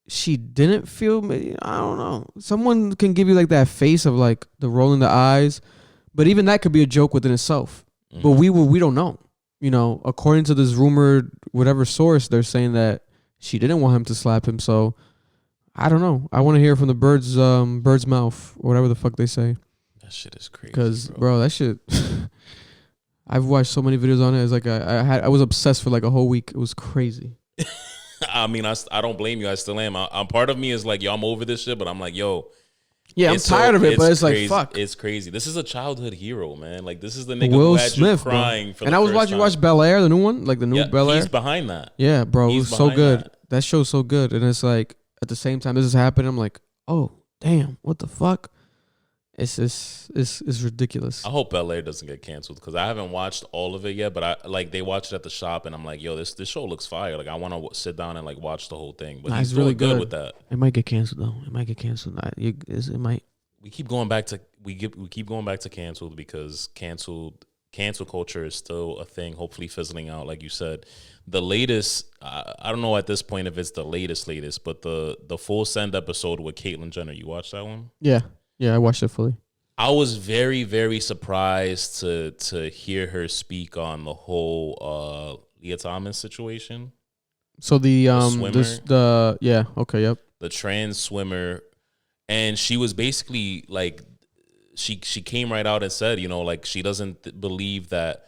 she didn't feel. Maybe, I don't know. Someone can give you like that face of like the rolling the eyes, but even that could be a joke within itself. But we don't know. You know, according to this rumored whatever source, they're saying that she didn't want him to slap him. So I don't know. I want to hear from the bird's mouth, or whatever the fuck they say.
That shit is crazy.
Because bro, that shit. I've watched so many videos on it. It's like I was obsessed for like a whole week. It was crazy.
I mean, I don't blame you. I still am. I'm part of me is like, yo, I'm over this shit, but I'm like, yo.
Yeah, I'm tired of it, but it's
crazy.
like fuck.
It's crazy. This is a childhood hero, man. Like this is the nigga
Will
who had
Smith,
you crying
bro.
for
And
the
I was
first
watching.
time.
Watch Bel Air, the new one, like the new Bel Air.
He's behind that.
Yeah, bro, it
He's
was so
behind
good.
that.
That show's so good, and it's like at the same time this is happening. I'm like, oh damn, what the fuck? It's ridiculous.
I hope LA doesn't get canceled because I haven't watched all of it yet. But I like they watched it at the shop, and I'm like, yo, this show looks fire. Like I want to sit down and like watch the whole thing. But
Nah,
he's
it's really
doing good
good
with that.
It might get canceled though. It might get canceled. It might.
We keep going back to we keep going back to canceled because cancel culture is still a thing. Hopefully fizzling out, like you said. The latest, I don't know at this point if it's the latest, but the full send episode with Caitlyn Jenner. You watched that one?
Yeah, I watched it fully.
I was very, very surprised to hear her speak on the whole Lia Thomas situation.
So the
swimmer?
Yep.
The trans swimmer, and she was basically like she came right out and said, you know, like she doesn't believe that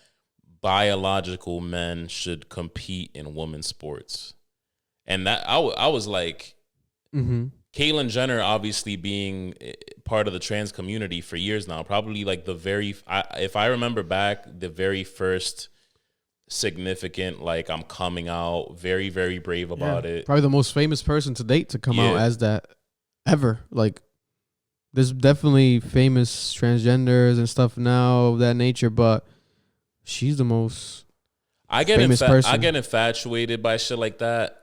biological men should compete in women's sports. And that I was like, Caitlyn Jenner obviously being part of the trans community for years now, probably like if I remember back, the very first significant, like I'm coming out, very, very brave about it.
Probably the most famous person to date to come out
Yeah.
as that ever. Like, there's definitely famous transgenders and stuff now of that nature, but she's the most famous person.
I get infatuated by shit like that.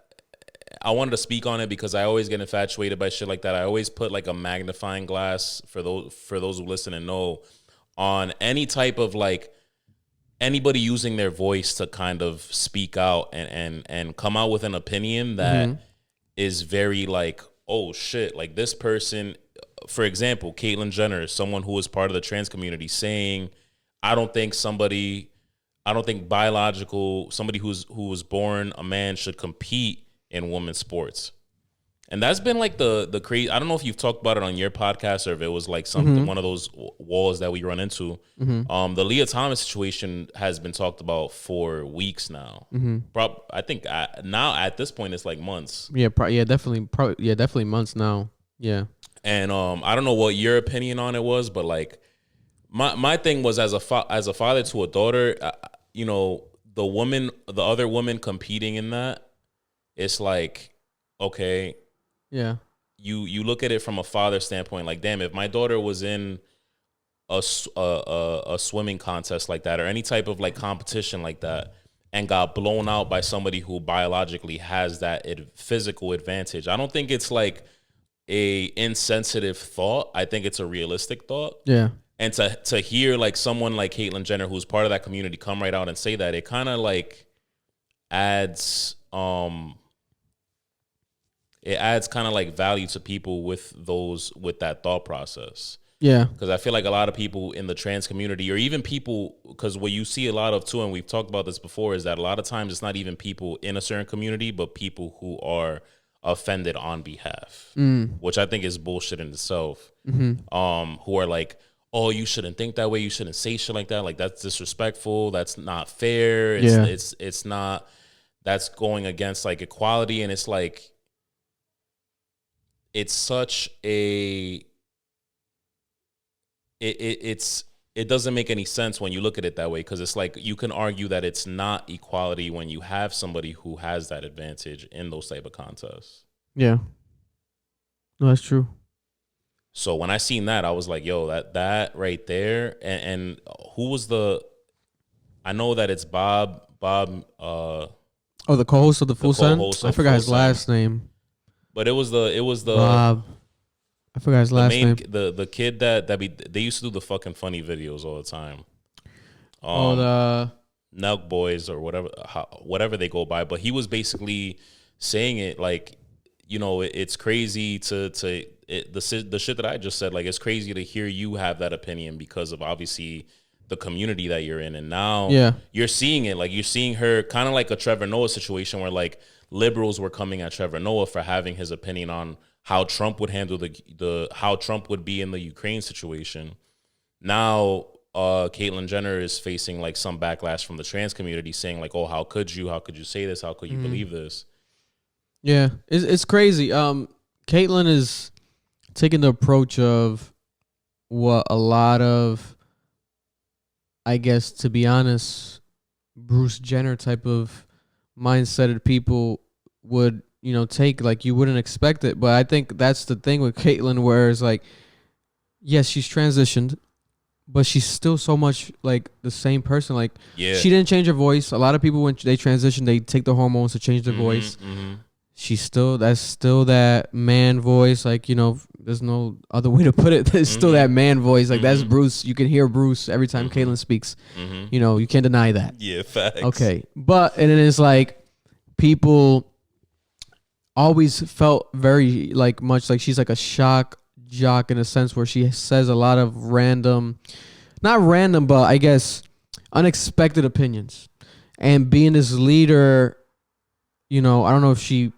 I wanted to speak on it because I always get infatuated by shit like that. I always put like a magnifying glass for those who listen and know on any type of like anybody using their voice to kind of speak out and come out with an opinion that is very like, oh shit, like this person, for example, Caitlyn Jenner, someone who is part of the trans community, saying, I don't think somebody who was born a man should compete in women's sports. And that's been like the crazy. I don't know if you've talked about it on your podcast or if it was like something one of those walls that we run into. The Lia Thomas situation has been talked about for weeks now. I think now at this point it's like months.
Definitely months now. Yeah.
And I don't know what your opinion on it was, but like my thing was as a father to a daughter, the other woman competing in that, it's like, okay,
yeah,
you look at it from a father standpoint, like, damn, if my daughter was in a swimming contest like that or any type of like competition like that and got blown out by somebody who biologically has that physical advantage, I don't think it's like a insensitive thought. I think it's a realistic thought.
Yeah.
And to hear like someone like Caitlyn Jenner, who's part of that community, come right out and say that, it kind of like adds kind of like value to people with that thought process.
Yeah.
Because I feel like a lot of people in the trans community, or even people, because what you see a lot of too, and we've talked about this before, is that a lot of times it's not even people in a certain community, but people who are offended on behalf, which I think is bullshit in itself. Who are like, oh, you shouldn't think that way, you shouldn't say shit like that, like that's disrespectful, that's not fair, it's not, that's going against like equality. And it's like, it's such a it doesn't make any sense when you look at it that way, because it's like you can argue that it's not equality when you have somebody who has that advantage in those type of contests.
Yeah. No, that's true.
So when I seen that, I was like, yo, that right there, and who was I know that it's Bob
the co-host of the Full Send? I forgot his last name.
But it was the
Bob. I forgot his last name.
The kid they used to do the fucking funny videos all the time.
The
Nelk Boys or whatever they go by. But he was basically saying it like, it's crazy the shit that I just said, like, it's crazy to hear you have that opinion because of obviously the community that you're in. And now you're seeing it, like you're seeing her kind of like a Trevor Noah situation where like liberals were coming at Trevor Noah for having his opinion on how Trump would handle how Trump would be in the Ukraine situation. Now Caitlyn Jenner is facing like some backlash from the trans community saying like, oh, how could you say this? How could you believe this?
Yeah, it's crazy. Caitlyn is taking the approach of what a lot of, I guess, to be honest, Bruce Jenner type of mindseted people would, take. Like, you wouldn't expect it. But I think that's the thing with Caitlyn, where it's like, yes, she's transitioned, but she's still so much like the same person. Like, she didn't change her voice. A lot of people, when they transition, they take the hormones to change their voice. That's still that man voice. Like, there's no other way to put it. It's still that man voice. Like, that's Bruce. You can hear Bruce every time Caitlyn speaks. You can't deny that.
Yeah, facts.
Okay. But, and it is like, people always felt very, like, much like she's like a shock jock in a sense where she says a lot of not random, but I guess unexpected opinions. And being this leader, I don't know if she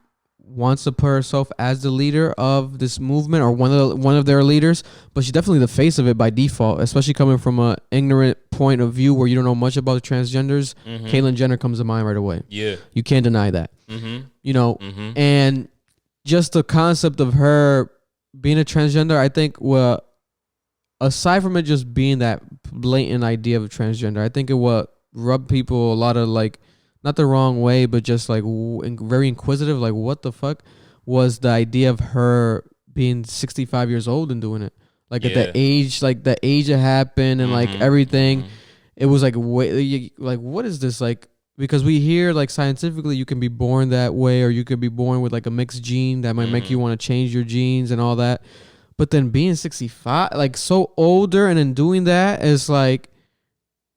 wants to put herself as the leader of this movement or one of their leaders, but she's definitely the face of it by default, especially coming from an ignorant point of view where you don't know much about the transgenders. Caitlyn Jenner comes to mind right away. Yeah. You can't deny that. And just the concept of her being a transgender, I think, aside from it just being that blatant idea of transgender, I think what rubbed people a lot of like, not the wrong way, but just like very inquisitive. Like, what the fuck was the idea of her being 65 years old and doing it? Like at the age it happened and like everything. It was like, like, what is this? Like, because we hear like scientifically you can be born that way, or you could be born with like a mixed gene that might make you want to change your genes and all that. But then being 65, like so older, and then doing that is like,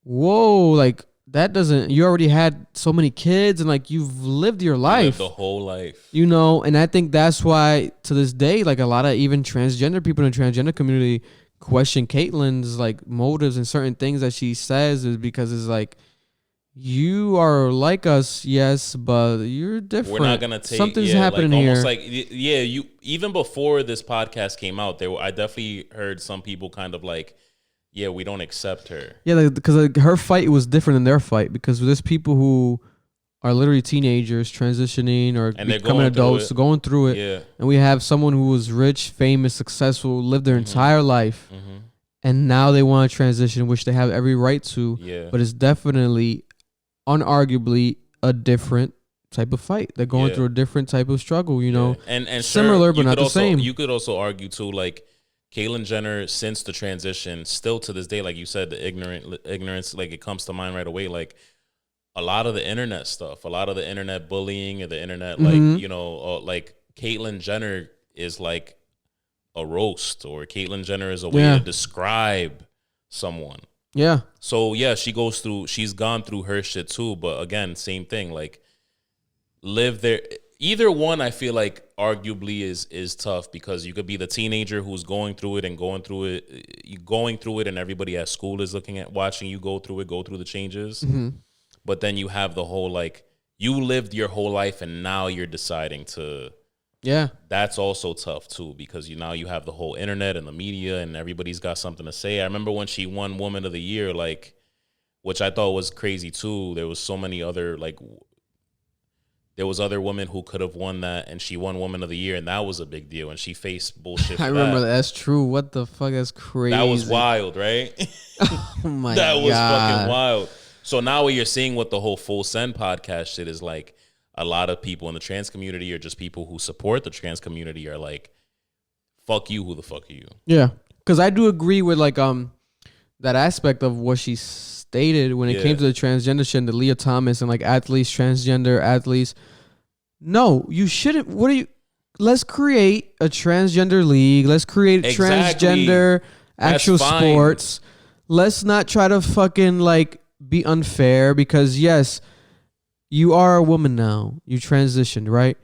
whoa, like that doesn't, you already had so many kids and like you've lived your life.
Lived the whole life.
You know, and I think that's why to this day, like a lot of even transgender people in the transgender community question Caitlyn's like motives and certain things that she says, is because it's like, you are like us, yes, but you're different.
We're not gonna take
something's happening
like,
here.
almost like you even before this podcast came out, I definitely heard some people kind of like, yeah, we don't accept her.
Yeah, because like, her fight was different than their fight, because there's people who are literally teenagers transitioning or becoming adults, going through it.
Yeah.
And we have someone who was rich, famous, successful, lived their entire life, and now they want to transition, which they have every right to.
Yeah.
But it's definitely, unarguably, a different type of fight. They're going through a different type of struggle, you know.
And
similar,
sure,
but not the same.
You could also argue too, like Caitlyn Jenner, since the transition, still to this day, like you said, the ignorance, like it comes to mind right away. Like a lot of the internet stuff, a lot of the internet bullying, and the internet, like you know, like Caitlyn Jenner is like a roast, or Caitlyn Jenner is a way to describe someone.
Yeah.
So yeah, she's gone through her shit too, but again, same thing, like live there. Either one, I feel like arguably is tough, because you could be the teenager who's going through it, and everybody at school is watching you go through the changes. But then you have the whole, like, you lived your whole life and now you're deciding to. Yeah, that's also tough too, because now you have the whole internet and the media, and everybody's got something to say. I remember when she won Woman of the Year, like, which I thought was crazy too. There was so many other, like, there was other women who could have won that, and she won Woman of the Year, and that was a big deal. And she faced bullshit.
I remember that. That's true. What the fuck? That's crazy.
That was wild, right?
Oh my god,
that was fucking wild. So now what you're seeing with the whole Full Send podcast shit is like, a lot of people in the trans community, or just people who support the trans community, are like, fuck you, who the fuck are you? Yeah. Because
I do agree with like that aspect of what she stated when it came to the transgender shit and the Lia Thomas and like athletes, transgender athletes. No, you shouldn't. Let's create a transgender league. Let's create transgender actual sports. Let's not try to fucking like be unfair, because yes, you are a woman now. You transitioned, right?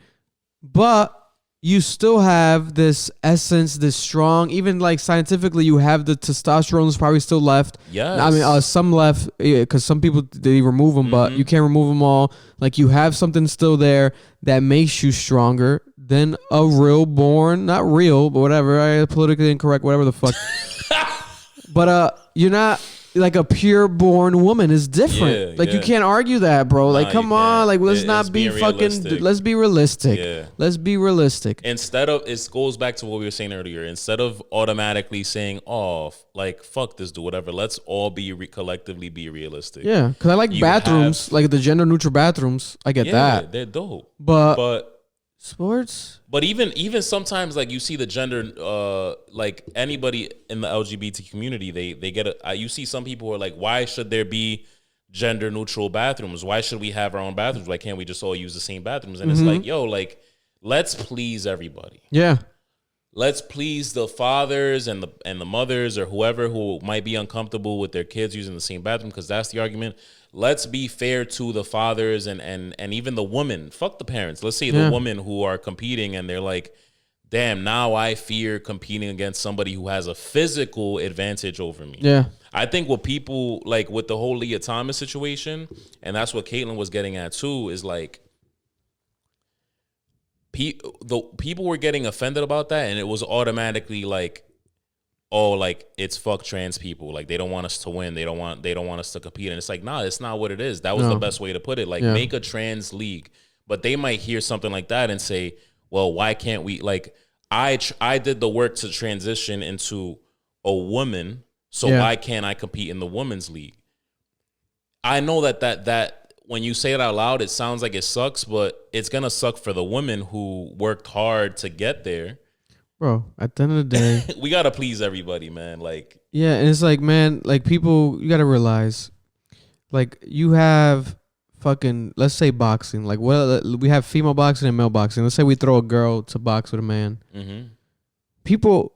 But you still have this essence, this strong, even like scientifically, you have the testosterone is probably still left.
Yes.
I mean, some left, because some people, they remove them, but you can't remove them all. Like, you have something still there that makes you stronger than a real born, not real, but whatever, politically incorrect, whatever the fuck. But you're not like a pure born woman is different. You can't argue that, bro. Like, come on, like, let's not be fucking. Let's be realistic. Yeah. Let's be realistic.
Instead of, it goes back to what we were saying earlier. Instead of automatically saying, "Oh, like fuck this, do whatever," let's all be collectively be realistic.
Yeah, because I like bathrooms, like the gender neutral bathrooms. I get that.
They're dope.
But sports.
But even sometimes, like, you see the gender, like anybody in the LGBT community, they get you see some people who are like, why should there be gender neutral bathrooms? Why should we have our own bathrooms? Why can't we just all use the same bathrooms? And it's like, yo, like, let's please everybody.
Yeah.
Let's please the fathers and the mothers, or whoever who might be uncomfortable with their kids using the same bathroom, because that's the argument. Let's be fair to the fathers and even the woman. Fuck the parents. Let's say the women who are competing and they're like, damn, now I fear competing against somebody who has a physical advantage over me.
Yeah.
I think what people, like with the whole Lia Thomas situation, and that's what Caitlyn was getting at too, is like, the people were getting offended about that, and it was automatically like, oh, like, it's fuck trans people. Like, they don't want us to win. They don't want us to compete. And it's like, nah, it's not what it is. That was the best way to put it. Like, make a trans league. But they might hear something like that and say, well, why can't we? Like, I did the work to transition into a woman, so why can't I compete in the women's league? I know that when you say it out loud, it sounds like it sucks, but it's gonna suck for the women who worked hard to get there.
Bro, at the end of the day,
We gotta please everybody, man. Like,
yeah, and it's like, man, like people, you gotta realize, like you have fucking, let's say boxing, like what we have female boxing and male boxing. Let's say we throw a girl to box with a man. People,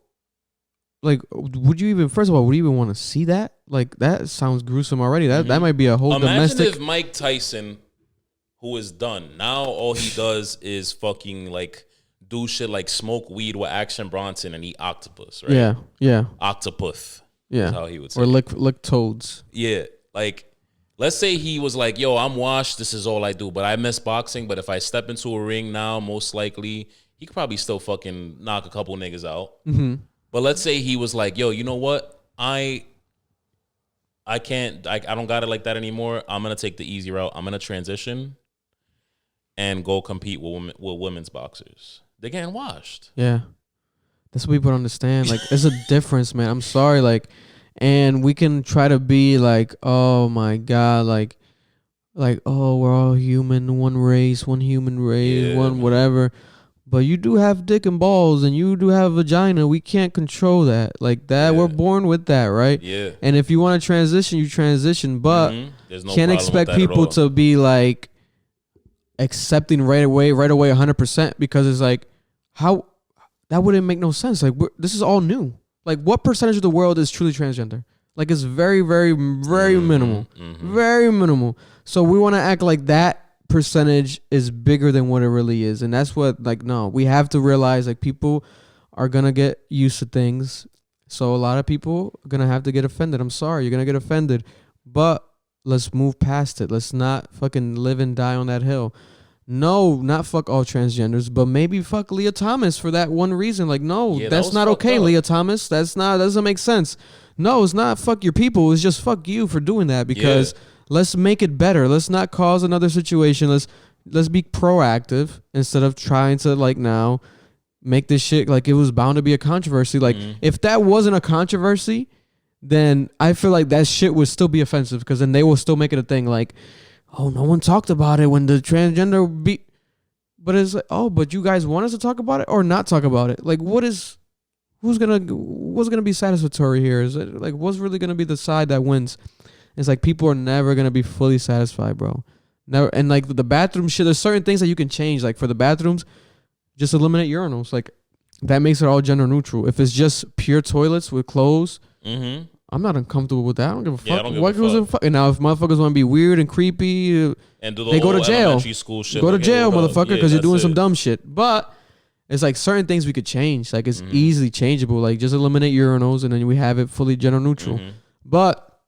like, would you even? First of all, would you even want to see that? Like, that sounds gruesome already. That might be a whole
imagine
domestic.
if Mike Tyson, who is done now, all he does is fucking like do shit like smoke weed with Action Bronson and eat octopus, right?
Yeah,
Octopus.
yeah.
Is how he would say.
Or
it.
lick toads.
Yeah, like let's say he was like, "Yo, I'm washed. This is all I do." But I miss boxing. But if I step into a ring now, most likely he could probably still fucking knock a couple niggas out. But let's say he was like, "Yo, you know what? I can't. I don't got it like that anymore. I'm gonna take the easy route. I'm gonna transition and go compete with women's boxers. They're getting washed."
Yeah. That's what people don't understand. Like, there's a difference, man. I'm sorry. Like, and we can try to be like, oh my God, like, oh, we're all human, one race, one human race, one whatever. But you do have dick and balls and you do have vagina. We can't control that. Like that, we're born with that, right?
Yeah.
And if you want to transition, you transition. But
There's no
can't
problem
expect
with that at
people
all.
to be like accepting right away, 100%, because it's like, how that wouldn't make no sense. Like, this is all new. Like, what percentage of the world is truly transgender? Like, it's very, very, very minimal. Very minimal. So we want to act like that percentage is bigger than what it really is. And that's what, like, no, we have to realize, like, people are going to get used to things. So a lot of people are going to have to get offended. I'm sorry. You're going to get offended. But let's move past it. Let's not fucking live and die on that hill. No, not fuck all transgenders, but maybe fuck Lia Thomas for that one reason. Like, no, that's not okay, Lia Thomas. That doesn't make sense. No, it's not fuck your people. It's just fuck you for doing that, because let's make it better. Let's not cause another situation. Let's be proactive instead of trying to, like, now make this shit like it was bound to be a controversy. Like, if that wasn't a controversy, then I feel like that shit would still be offensive, because then they will still make it a thing. Like, oh, no one talked about it when the transgender but it's like, oh, but you guys want us to talk about it or not talk about it? Like, what's gonna be satisfactory here? Is it like, what's really gonna be the side that wins? It's like, people are never gonna be fully satisfied, bro. Never. And like the bathroom shit, there's certain things that you can change. Like for the bathrooms, just eliminate urinals. Like that makes it all gender neutral. If it's just pure toilets with clothes, I'm not uncomfortable with that. I don't give a fuck.
I don't give a fuck.
And now if motherfuckers want to be weird and creepy,
and do the
they go to
whole
jail.
elementary school shit,
go to
like,
jail, motherfucker, because you're doing some
it.
dumb shit. But it's like certain things we could change. Like it's easily changeable. Like just eliminate urinals and then we have it fully gender neutral. But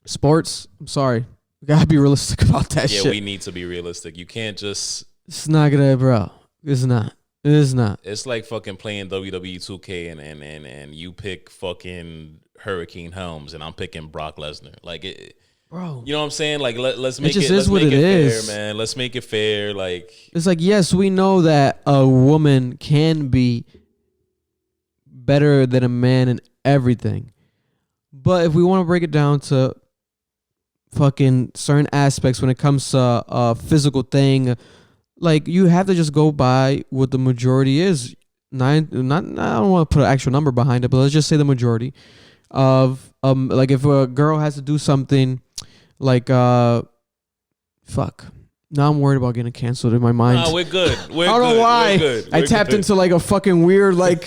sports, I'm sorry, we gotta be realistic about that shit.
Yeah, we need to be realistic. You can't just.
It's not gonna, bro. It's not. It is not.
It's like fucking playing WWE 2K and you pick fucking Hurricane Helms and I'm picking Brock Lesnar. Like it,
bro.
You know what I'm saying? Like let's make
just
it.
is
Let's
what
make
it
it
is.
fair, man. Let's make it fair. Like
it's like, yes, we know that a woman can be better than a man in everything, but if we want to break it down to fucking certain aspects when it comes to a physical thing, like you have to just go by what the majority is. I don't want to put an actual number behind it, but let's just say the majority of like if a girl has to do something like fuck. Now I'm worried about getting canceled in my mind.
nah, we're good. We're
I don't know why. I tapped into like a fucking weird like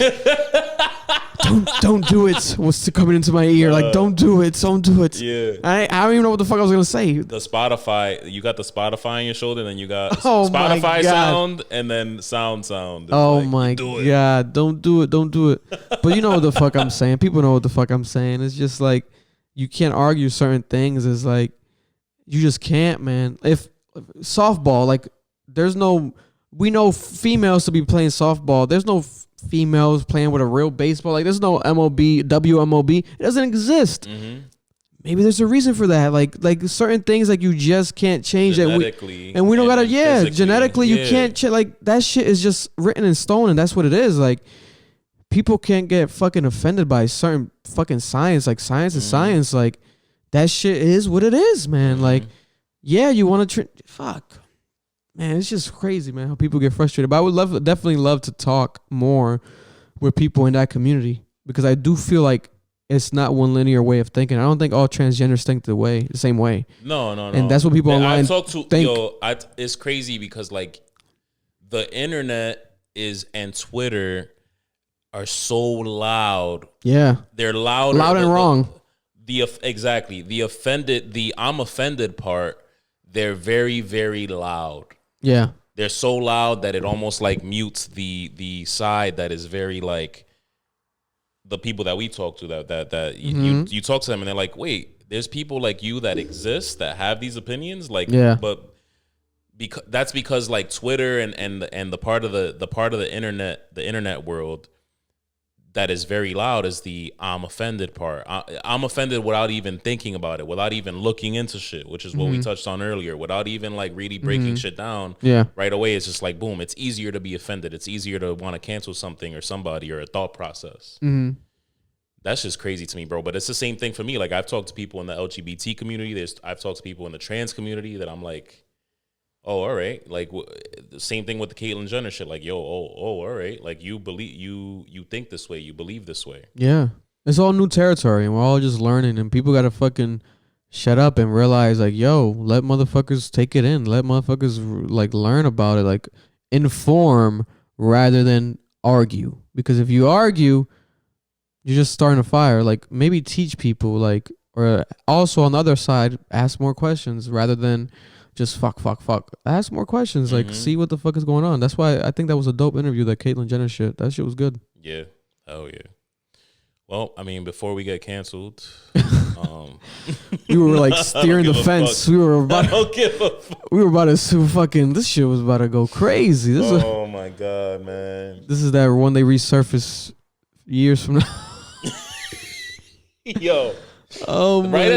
don't do it. What's coming into my ear? Like don't do it. Don't do it.
Yeah.
I don't even know what the fuck I was gonna say.
The Spotify, you got the Spotify on your shoulder, and then you got
Oh my
Spotify
God.
sound, and then sound. It's
Oh
like,
my
do it.
God. Don't do it. Don't do it. But you know what the fuck I'm saying. People know what the fuck I'm saying. It's just like you can't argue certain things. It's like you just can't, man. If softball, like we know females to be playing softball. There's no females playing with a real baseball. Like there's no MLB, WMOB. It doesn't exist. Maybe there's a reason for that. Like certain things like you just can't change
Genetically,
and we don't gotta. Yeah,
physically,
genetically you can't. Like that shit is just written in stone, and that's what it is. Like people can't get fucking offended by certain fucking science. Like science is science. Like that shit is what it is, man. Like, yeah, you want to fuck, man. It's just crazy, man, how people get frustrated. But I would definitely love to talk more with people in that community, because I do feel like it's not one linear way of thinking. I don't think all transgenders think the same way.
No.
And that's what people online think.
It's crazy because like the internet and Twitter are so loud.
Yeah,
they're loud
and wrong.
The I'm offended part. They're very, very loud.
Yeah,
they're so loud that it almost like mutes the side that is very like. The people that we talk to that you talk to them and they're like, wait, there's people like you that exist that have these opinions, like,
yeah.
But because like Twitter and the part of the internet world that is very loud is the I'm offended part. I'm offended without even thinking about it, without even looking into shit, which is what we touched on earlier, without even like really breaking shit down.
Yeah.
Right away, it's just like, boom, it's easier to be offended. It's easier to want to cancel something or somebody or a thought process. That's just crazy to me, bro. But it's the same thing for me. Like I've talked to people in the LGBT community. I've talked to people in the trans community that I'm like, oh, all right. Like the same thing with the Caitlyn Jenner shit. Like, yo, all right. Like you think this way, you believe this way.
Yeah, it's all new territory, and we're all just learning. And people gotta fucking shut up and realize, like, yo, let motherfuckers take it in. Let motherfuckers like learn about it. Like inform rather than argue. Because if you argue, you're just starting a fire. Like maybe teach people, like, or also on the other side, ask more questions rather than just fuck. Ask more questions. Like, see what the fuck is going on. That's why I think that was a dope interview, that Caitlyn Jenner shit. That shit was good.
Yeah. Hell yeah. Well, I mean, before we get canceled,
we were like steering the fence. We were about to fucking, this shit was about to go crazy.
Oh my God, man.
This is that one they resurface years from now.
Yo.
Oh my
right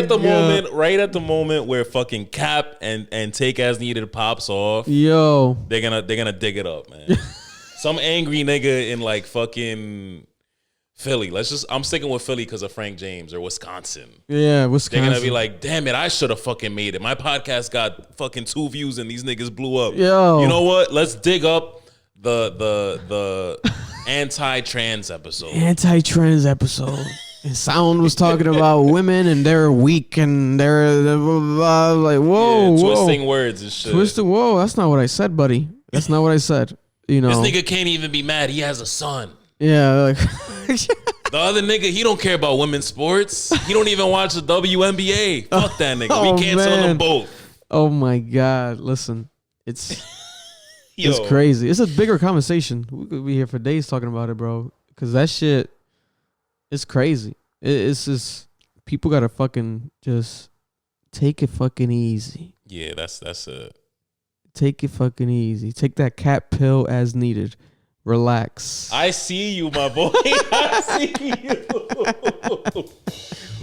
at the moment where fucking Cap and Take As Needed pops off,
yo,
they're gonna dig it up, man. Some angry nigga in like fucking Philly. I'm sticking with Philly because of Frank James, or Wisconsin.
Yeah, Wisconsin.
They're gonna be like, damn it, I should have fucking made it. My podcast got fucking 2 views and these niggas blew up.
Yo,
you know what? Let's dig up the anti-trans episode. And
Sound was talking about women and they're weak and they're like, whoa,
twisting words and shit.
Whoa, that's not what I said, buddy. That's not what I said. You know,
this nigga can't even be mad. He has a son.
Yeah, like
the other nigga, he don't care about women's sports. He don't even watch the WNBA. Fuck that nigga. We cancel them both.
Oh my God! Listen, it's crazy. It's a bigger conversation. We could be here for days talking about it, bro. Because that shit. It's crazy. It's just people gotta fucking just take it fucking easy.
Yeah, that's it.
Take it fucking easy. Take that cat pill as needed. Relax.
I see you, my boy. I see you.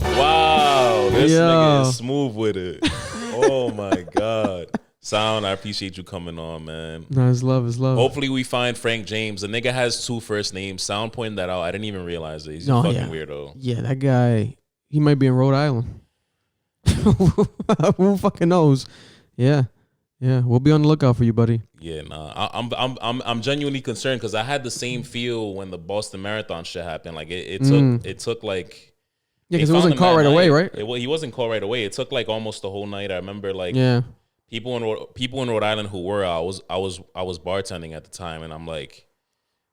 Wow, this nigga is smooth with it. Oh my God. Sound, I appreciate you coming on, man.
No, it's love.
Hopefully we find Frank James. The nigga has 2 first names. Sound pointed that out. I didn't even realize it. He's a fucking weirdo.
Yeah, that guy, he might be in Rhode Island. Who fucking knows? Yeah. We'll be on the lookout for you, buddy.
Yeah, nah. I'm genuinely concerned because I had the same feel when the Boston Marathon shit happened. Like it took like.
Yeah, because it wasn't caught right away, right?
He wasn't caught right away. It took like almost the whole night. I remember like.
Yeah.
People in Rhode Island who were I was bartending at the time, and I'm like,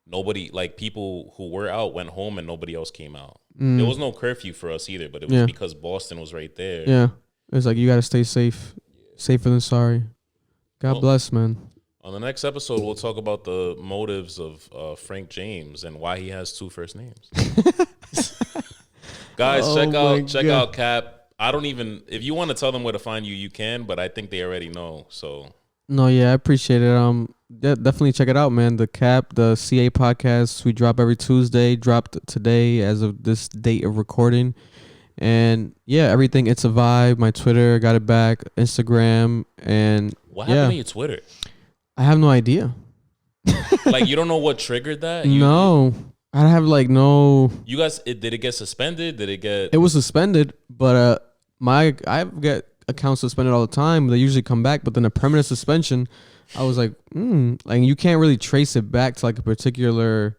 nobody, like people who were out went home and nobody else came out. There was no curfew for us either, but it was because Boston was right there.
Yeah, it's like you got to stay safe, safer than sorry. God bless, man.
On the next episode, we'll talk about the motives of Frank James and why he has 2 first names. Guys, check out Cap. I don't even, if you want to tell them where to find you, you can, but I think they already know. So
no, yeah, I appreciate it. Definitely check it out, man. The CA podcast, we drop every Tuesday, dropped today as of this date of recording. And yeah, everything, it's a vibe. My Twitter, got it back, Instagram, and
what happened to your Twitter?
I have no idea.
Like, you don't know what triggered that?
No. I have like no.
You guys, did it get suspended? Did it get?
It was suspended, but I get accounts suspended all the time. They usually come back, but then a permanent suspension, I was like, like you can't really trace it back to like a particular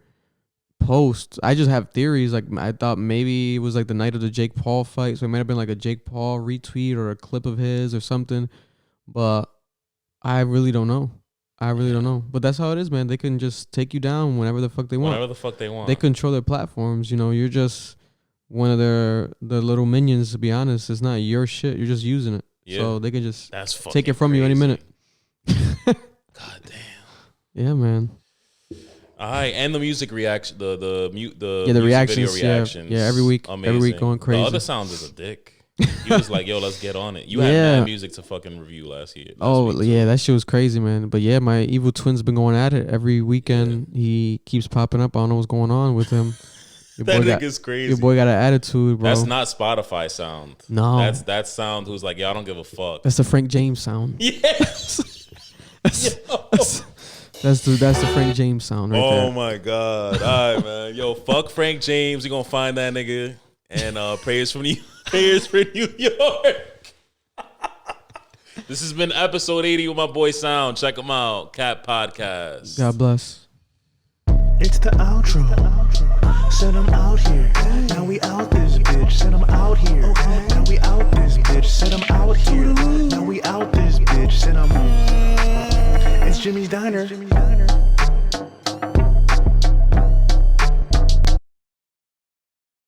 post. I just have theories. Like I thought maybe it was like the night of the Jake Paul fight, so it might have been like a Jake Paul retweet or a clip of his or something. But I really don't know. But that's how it is, man. They can just take you down whenever the fuck they want.
Whenever the fuck they want.
They control their platforms. You know, you're just one of their little minions. To be honest, it's not your shit. You're just using it. Yeah. So they can just take it from you any minute.
God damn.
Yeah, man.
All right, and the music reaction, the
reactions,
reactions.
Yeah, every week,
amazing.
every week going crazy.
The other sound is a dick. He was like, "Yo, let's get on it." You had mad music to fucking review last week.
That shit was crazy, man. But yeah, my evil twin's been going at it every weekend. Yeah. He keeps popping up. I don't know what's going on with him.
That nigga's crazy.
Your boy got an attitude, bro.
That's not Spotify sound.
No,
that's sound who's like, "Yo, I don't give a fuck."
That's the Frank James sound.
Yes.
That's the Frank James sound right there.
Oh my God. All right, man. Yo, fuck Frank James. You gonna find that nigga and prayers for New York. This has been episode 80 with my boy Sound. Check him out. Cat Podcast.
God bless.
It's the outro. Send them out here. Now we out this bitch. Send them out here. Now we out this bitch. Send them out here. Now we out this bitch. Send them. It's Jimmy's Diner.